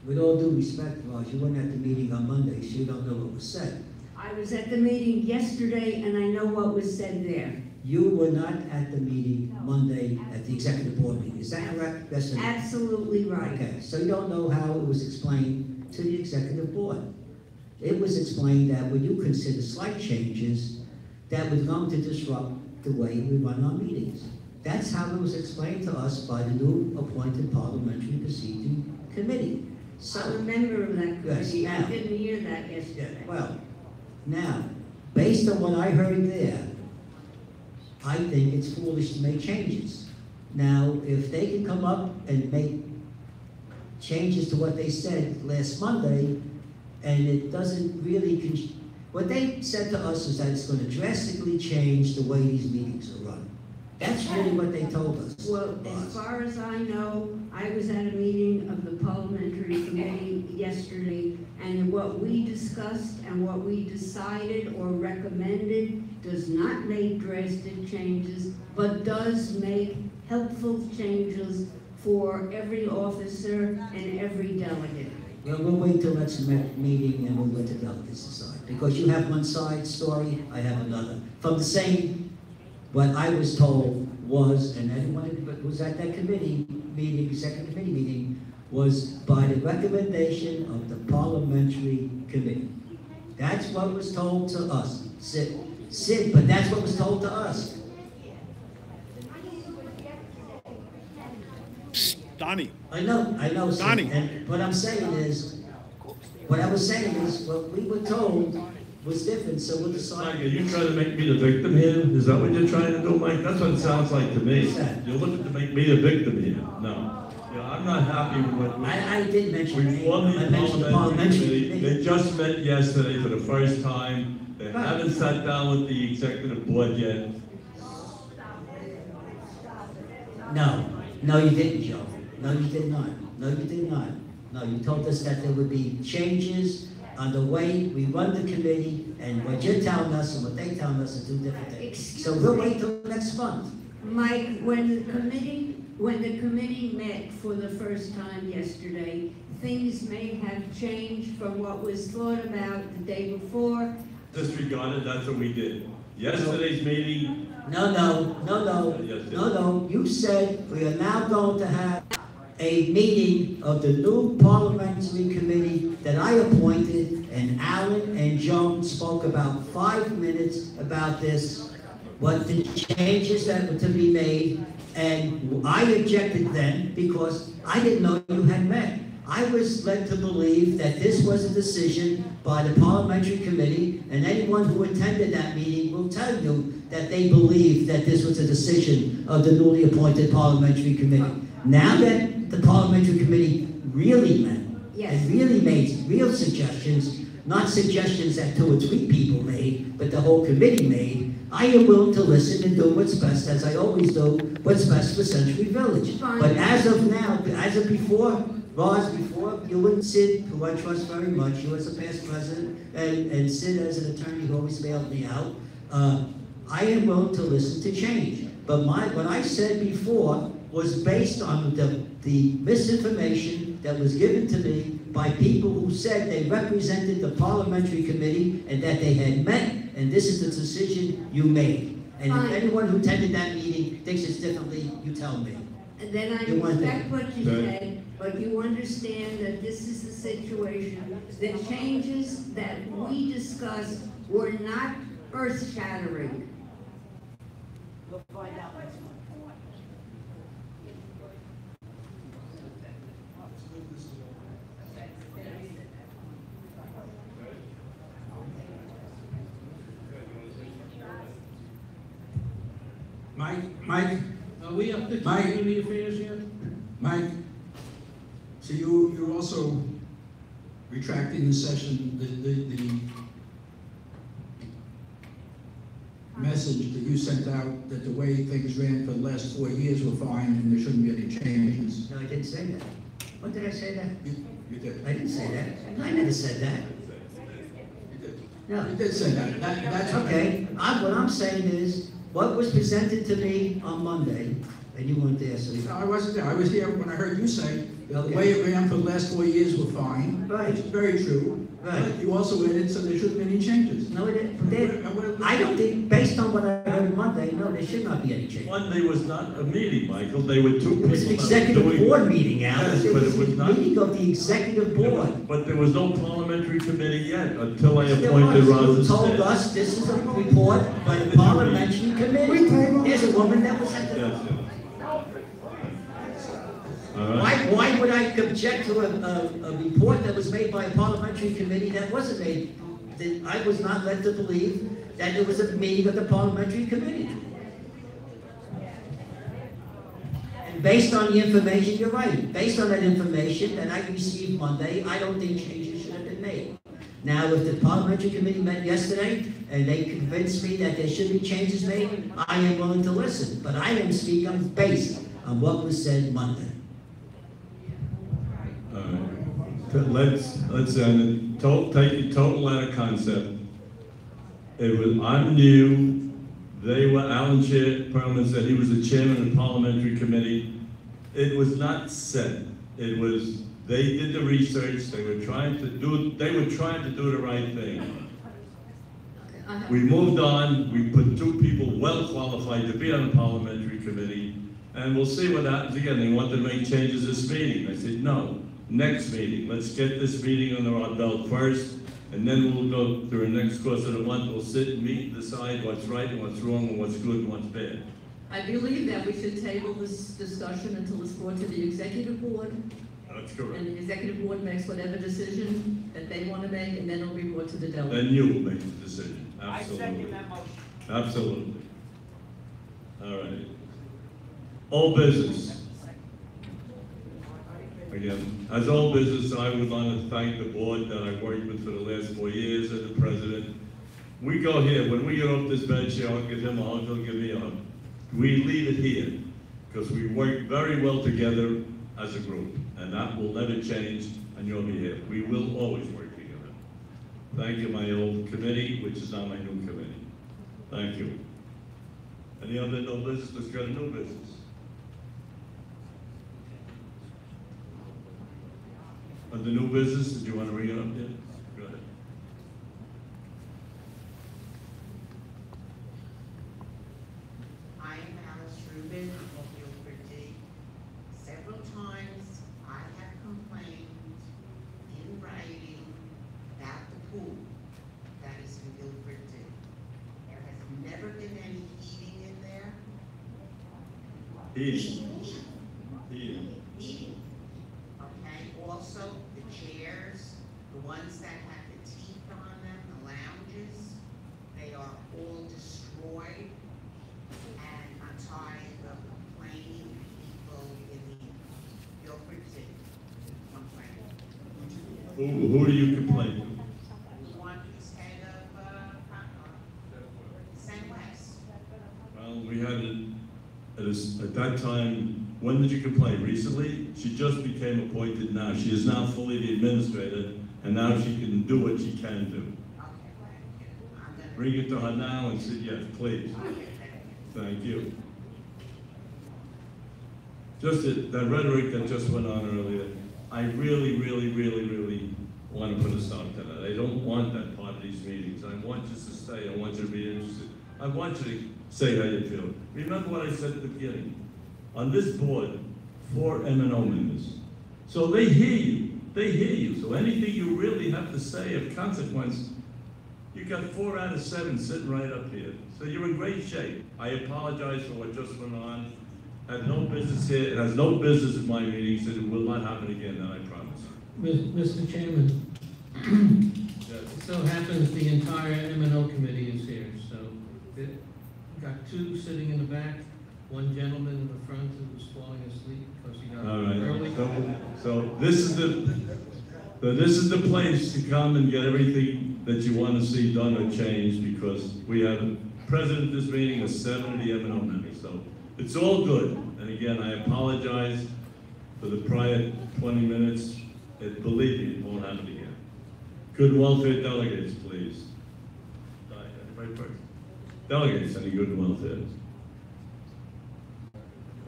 With all due respect, Roz, you weren't at the meeting on Monday, so you don't know what was said. I was at the meeting yesterday, and I know what was said there. You were not at the meeting Monday at the executive board meeting. Is that correct? Yes or no? Absolutely right. Okay, so you don't know how it was explained to the executive board. It was explained that when you consider slight changes, that was going to disrupt the way we run our meetings. That's how it was explained to us by the new appointed parliamentary procedure committee. So, I'm a member of that committee. Yes, I didn't hear that yesterday. well, now, based on what I heard there, I think it's foolish to make changes. Now, if they can come up and make changes to what they said last Monday, and it doesn't really, what they said to us is that it's going to drastically change the way these meetings are run. That's really what they told us. Well, as far as I know, I was at a meeting of the parliamentary committee yesterday, and what we discussed and what we decided or recommended does not make drastic changes, but does make helpful changes for every officer and every delegate. Well, we'll wait till next meeting and we'll let the delegates decide. Because you have one side story, I have another. From the same, what I was told was, and anyone who was at that committee meeting, executive committee meeting, was by the recommendation of the parliamentary committee. That's what was told to us. Sid, but that's what was told to us. Donnie. I know, Sid. Donnie. And what I was saying is, what we were told was different, so we'll decide. Mike, are you trying to make me the victim here? Is that what you're trying to do, Mike? That's what it sounds like to me. What's that? You're looking to make me the victim here. No. Yeah, I'm not happy with what. I did mention We name. formed I the mentioned the parliamentary parliamentary committee. committee. They just met yesterday for the first time. They Right. haven't sat down with the executive board yet. No, you didn't, Joe. No, you did not. No, you did not. No, you told us that there would be changes on the way we run the committee, and what you're telling us and what they're telling us are two different things. So we'll wait till next month. Mike, when the committee met for the first time yesterday, things may have changed from what was thought about the day before. Disregarded, that's what we did. Yesterday's meeting. No. You said we are now going to have a meeting of the new parliamentary committee that I appointed, and Alan and Joan spoke about 5 minutes about this, what the changes that were to be made, and I objected then because I didn't know you had met. I was led to believe that this was a decision by the parliamentary committee, and anyone who attended that meeting will tell you that they believed that this was a decision of the newly appointed parliamentary committee. Now that the parliamentary committee really met, and really made real suggestions, not suggestions that 2 or 3 people made, but the whole committee made, I am willing to listen and do what's best, as I always do, what's best for Century Village. But as of now, as of before, Roz, before you and Sid, who I trust very much, you as a past president, and Sid as an attorney who always bailed me out, I am willing to listen to change. But what I said before was based on the misinformation that was given to me by people who said they represented the parliamentary committee and that they had met, and this is the decision you made. And if anyone who attended that meeting thinks it's differently, you tell me. And then I respect what you said, but you understand that this is the situation. The changes that we discussed were not earth-shattering. We'll find out next month. Mike? Are we up to Mike? community affairs yet? Mike, so you're also retracting the session, the message that you sent out that the way things ran for the last 4 years were fine and there shouldn't be any changes. No, I didn't say that. When did I say that? You did. I didn't say that. I never said that. No. You did say that. That's okay. What I'm saying is, what was presented to me on Monday, and you weren't there, so. No, I wasn't there. I was here when I heard you say that the way it ran for the last 4 years were fine. Right. Which is very true. Right. But you also added, so there shouldn't be any changes. No, I don't think, based on what I heard Monday, no, there should not be any change. Monday was not a meeting, Michael. They were 2 people. It was an that were executive doing board it. meeting, Alice. Yes, but it was a not. meeting of the executive board. But there was no parliamentary committee yet until I There appointed was. Rosa You told Smith. us this is a report by the parliamentary committee. There's a woman that was at the. Yes, yes. All right. Why would I object to a report that was made by a parliamentary committee that wasn't made? That I was not led to believe that it was a meeting of the parliamentary committee. And based on the information, you're right. Based on that information that I received Monday, I don't think changes should have been made. Now, if the parliamentary committee met yesterday and they convinced me that there should be changes made, I am willing to listen. But I am speaking based on what was said Monday. Let's take it total out of concept. It was, I'm new. They were, Alan Perlman said he was the chairman of the parliamentary committee. It was not said. It was, they did the research. They were trying to do the right thing. We moved on. We put 2 people well qualified to be on the parliamentary committee, and we'll see what happens again. They wanted to make changes this meeting. I said, no. Next meeting, let's get this meeting under our belt first, and then we'll go through the next course of the month. We'll sit and meet and decide what's right and what's wrong and what's good and what's bad. I believe that we should table this discussion until it's brought to the executive board. That's correct. And the executive board makes whatever decision that they want to make, and then it'll be brought to the delegate. Then you will make the decision, I absolutely. second that motion. Absolutely. All right. Old business. Again, as old business, I would want to thank the board that I've worked with for the last 4 years and the president. We go here, when we get off this bench here, I'll give him a hug, he'll give me a hug. We leave it here, because we work very well together as a group, and that will never change on your behalf. We will always work together. Thank you, my old committee, which is now my new committee. Thank you. Any other no business? Let's go to new business. Under new business, did you want to bring it up there? Go ahead. I am Alice Rubin of Guilford D. Several times I have complained in writing about the pool that is in Guilford D. There has never been any heating in there. Heating. Heating. Okay, also the chairs, the ones that have the teeth on them, the lounges, they are all destroyed. And I'm tired of complaining people in the Guilford City complaining. Who do you complain to? The one who's head of, St. West. Well, we had it at that time. When did you complain? Recently? She just became appointed now. She is now fully the administrator, and now she can do what she can do. Bring it to her now and say, yes, please. Thank you. Just that rhetoric that just went on earlier, I really, really, really, really want to put a stop to that. I don't want that part of these meetings. I want you to stay. I want you to be interested. I want you to say how you feel. Remember what I said at the beginning. On this board, 4 M&O members. So they hear you. They hear you. So anything you really have to say of consequence, you got 4 out of 7 sitting right up here. So you're in great shape. I apologize for what just went on. Had no business here. It has no business in my meetings, and it will not happen again, that I promise. Mr. Chairman, it so happens the entire M&O committee is here, so we've got 2 sitting in the back, 1 gentleman in the front who's falling asleep because he got All up right. early. So this is the place to come and get everything that you want to see done or changed, because we have a president of this meeting is 7 of the M&O members. So it's all good. And again, I apologize for the prior 20 minutes. Believe me, it won't happen again. Good and welfare delegates, please. Anybody first? Delegates, any good and welfare?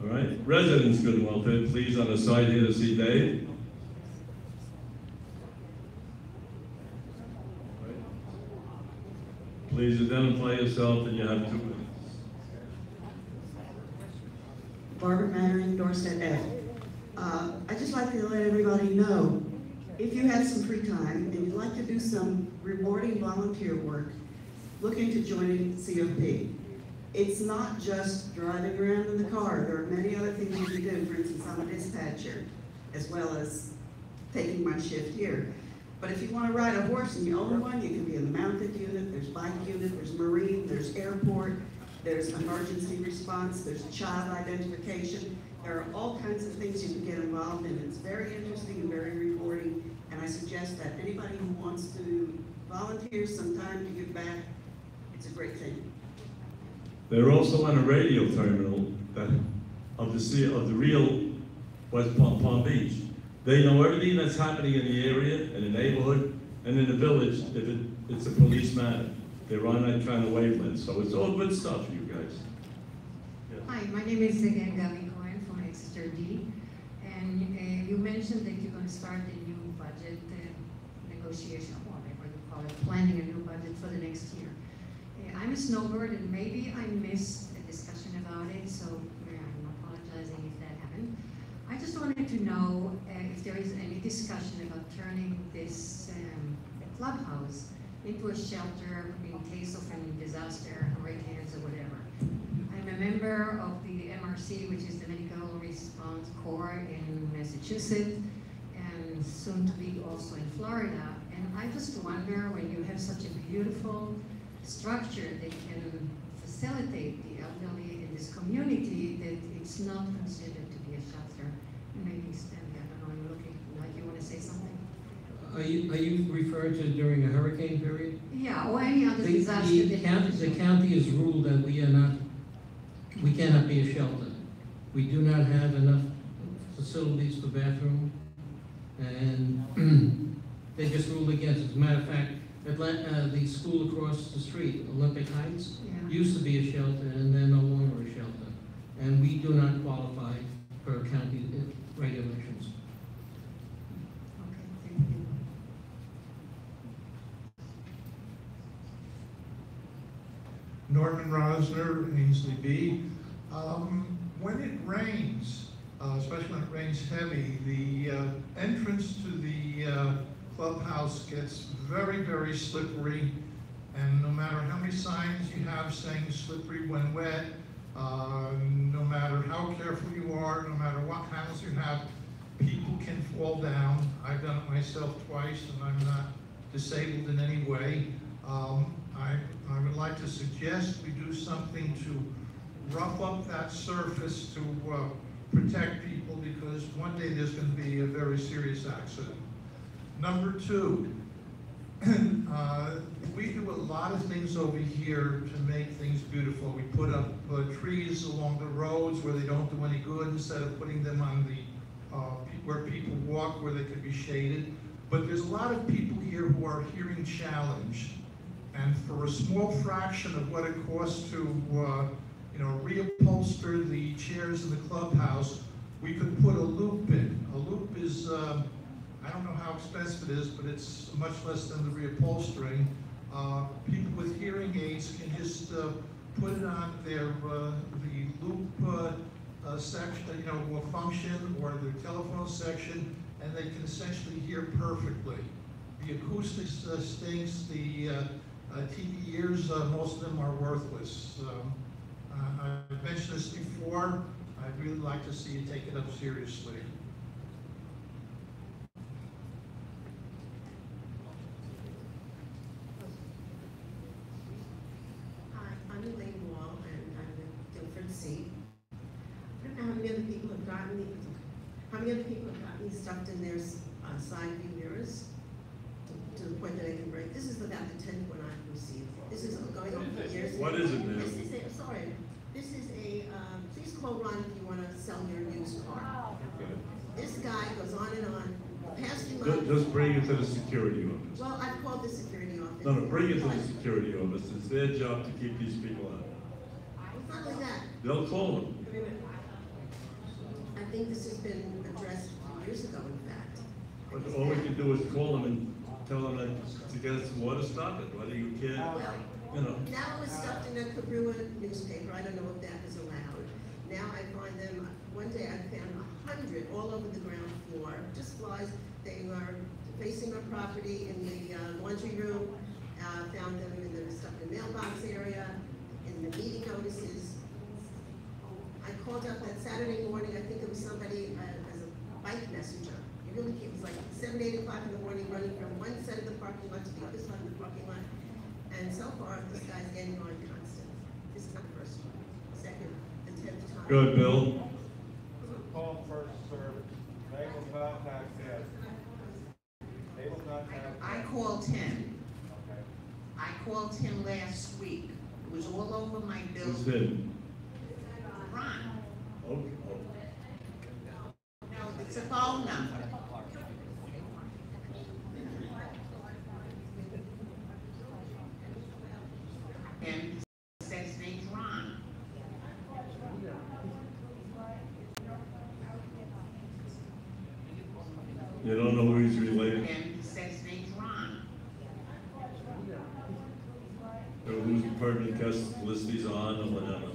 All right, residents, good and welfare, please, on the side here to see Dave. All right. Please identify yourself, and you have 2 minutes. Barbara Mannering, Dorset F. I'd just like to let everybody know, if you have some free time and you'd like to do some rewarding volunteer work, look into joining CFP. It's not just driving around in the car. There are many other things you can do. For instance, I'm a dispatcher, as well as taking my shift here. But if you want to ride a horse and you own one, you can be in the mounted unit, there's bike unit, there's marine, there's airport, there's emergency response, there's child identification. There are all kinds of things you can get involved in. It's very interesting and very rewarding, and I suggest that anybody who wants to volunteer some time to give back, it's a great thing. They're also on a radio terminal of the real West Palm Beach. They know everything that's happening in the area, in the neighborhood, and in the village if it's a police matter. They're on that kind of wavelength, so it's all good stuff, you guys. Yeah. Hi, my name is again Gabby Cohen from Exeter D. And you mentioned that you're going to start a new budget negotiation, or whatever you call it, planning a new budget for the next year. I'm a snowbird, and maybe I missed a discussion about it, so I'm apologizing if that happened. I just wanted to know if there is any discussion about turning this clubhouse into a shelter in case of any disaster, hurricanes, or whatever. I'm a member of the MRC, which is the Medical Response Corps in Massachusetts, and soon to be also in Florida. And I just wonder, when you have such a beautiful structure that can facilitate the elderly in this community, that it's not considered to be a shelter. Maybe Stanley, I don't know, you're looking like you want to say something? Are you referring to during a hurricane period? Yeah, or any other disaster. The county has ruled that we cannot be a shelter. We do not have enough facilities for bathroom, and they just ruled against it. As a matter of fact, the school across the street, Olympic Heights, used to be a shelter, and they're no longer a shelter. And we do not qualify per county regulations. Norman Rosner, Ainsley B. When it rains, especially when it rains heavy, the entrance to the clubhouse gets very, very slippery. And no matter how many signs you have saying slippery when wet, no matter how careful you are, no matter what handles you have, people can fall down. I've done it myself twice, and I'm not disabled in any way. I would like to suggest we do something to rough up that surface to protect people, because one day there's going to be a very serious accident. Number two, we do a lot of things over here to make things beautiful. We put up trees along the roads where they don't do any good, instead of putting them on the where people walk, where they could be shaded. But there's a lot of people here who are hearing challenged, and for a small fraction of what it costs to reupholster the chairs in the clubhouse, we could put a loop in. A loop is, I don't know how expensive it is, but it's much less than the reupholstering. People with hearing aids can just put it on their the loop section, will function, or their telephone section, and they can essentially hear perfectly. The acoustics stinks. The TV ears, most of them are worthless. I've mentioned this before. I'd really like to see you take it up seriously. Hi, I'm Elaine Wall, and I'm with Guilford C. I don't know how many other people have gotten these stuffed in their side view mirrors to the point that I can break. This is about the 10th one I've received. This is going on for years. What is it now? This is a, please call Ron if you want to sell your used car. This guy goes on and on, past you on. Just bring it to the security office. Well, I've called the security office. No, bring it to the security office. It's their job to keep these people out. It's not like that. They'll call them. I think this has been addressed years ago, in fact. But all we can do is call them and tell them that to get us some water, stop it, whether you can, Now it was stuffed in a Cobrua newspaper. I don't know if that is allowed. Now I find them, one day I found 100 all over the ground floor, just flies. They were facing our property in the laundry room, found them in the stuff in the mailbox area, in the meeting notices. I called up that Saturday morning. I think it was somebody as a bike messenger. It was like 7, 8 o'clock in the morning, running from one side of the parking lot to the other side of the parking lot. And so far, this guy's getting on constant. This is not the first one. Second, the 10th time. Good, Bill. Call first service. They will not have that. They will not have. I called him. Okay. I called him last week. It was all over my bill. Who's him? Ron. Okay. No, it's a phone number. And he says his name's Ron. You don't know who he's related And he says his name's Ron. to? Or whose permanent guest list he's on or whatever?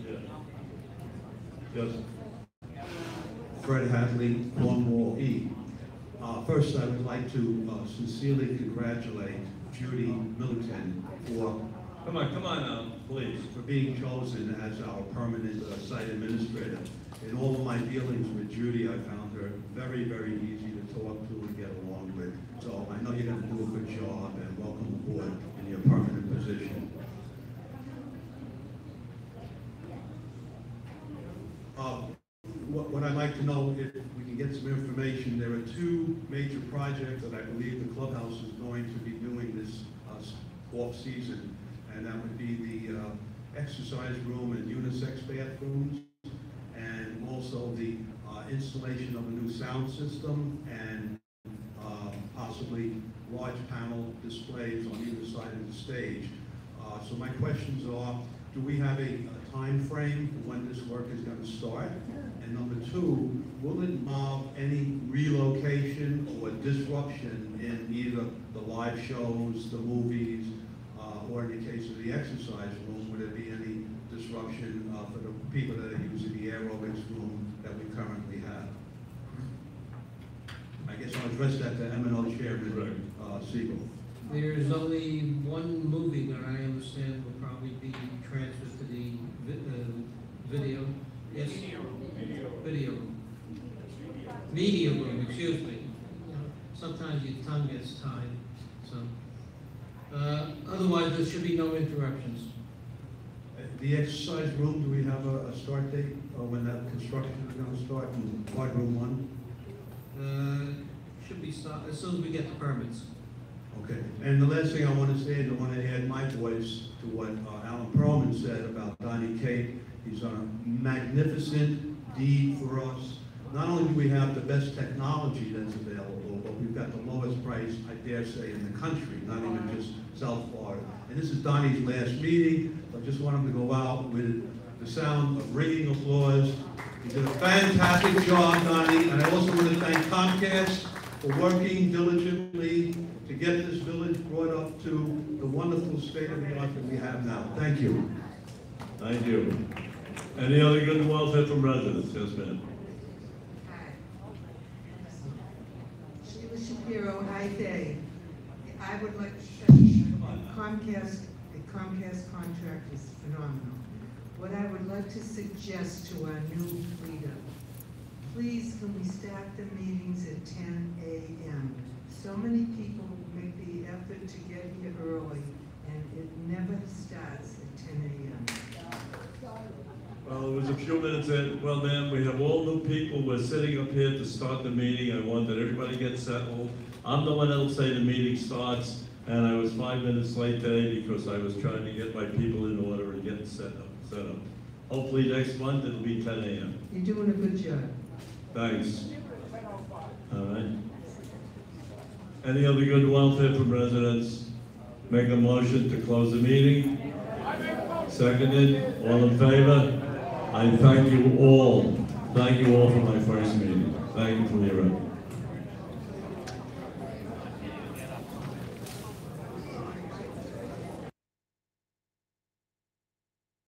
Yeah. Yes. Fred Hadley, Cornwall E. First, I would like to sincerely congratulate Judy Middleton for Come on now, please. for being chosen as our permanent site administrator. In all of my dealings with Judy, Judy, I found her very, very easy to talk to and get along with. So I know you're going to do a good job, and welcome aboard in your permanent position. What I'd like to know, if we can get some information, there are two major projects that I believe the clubhouse is going to be doing this off-season, and that would be the exercise room and unisex bathrooms, and also the installation of a new sound system, and possibly large panel displays on either side of the stage. So my questions are, do we have a time frame for when this work is going to start? And number two, will it involve any relocation or disruption in either the live shows, the movies, or in the case of the exercise room, would there be any disruption for the people that are using the aerobics room that we currently have? I guess I'll address that to M&O Chairman Siegel. There's only one movie that I understand will probably be transferred to the video. Yes? Video. Media room, excuse me. Sometimes your tongue gets tied, so. Otherwise, there should be no interruptions. The exercise room, do we have a start date when that construction is going to start in part room 1? Should be start as soon as we get the permits. Okay, and the last thing I want to say is I want to add my voice to what Alan Perlman said about Donnie Cape. He's done a magnificent deed for us. Not only do we have the best technology that's available, but we've got the lowest price, I dare say, in the country, not even just South Florida. And this is Donnie's last meeting. I just want him to go out with the sound of ringing applause. He did a fantastic job, Donnie, and I also want to thank Comcast for working diligently to get this village brought up to the wonderful state of the art that we have now. Thank you. Thank you. Any other good welfare from residents? Yes, ma'am. Sheila Shapiro, High Day. I would like to say the Comcast contract is phenomenal. What I would like to suggest to our new leader, please can we start the meetings at 10 a.m. So many people make the effort to get here early, and it never starts at 10 a.m. Well, it was a few minutes in. Well, ma'am, we have all new people. We're sitting up here to start the meeting. I want that everybody gets settled. I'm the one that'll say the meeting starts, and I was 5 minutes late today because I was trying to get my people in order and get set up. Hopefully next month it'll be 10 a.m. You're doing a good job. Thanks. All right. Any other good welfare from residents? Make a motion to close the meeting. Seconded. All in favor? I thank you all. Thank you all for my first meeting.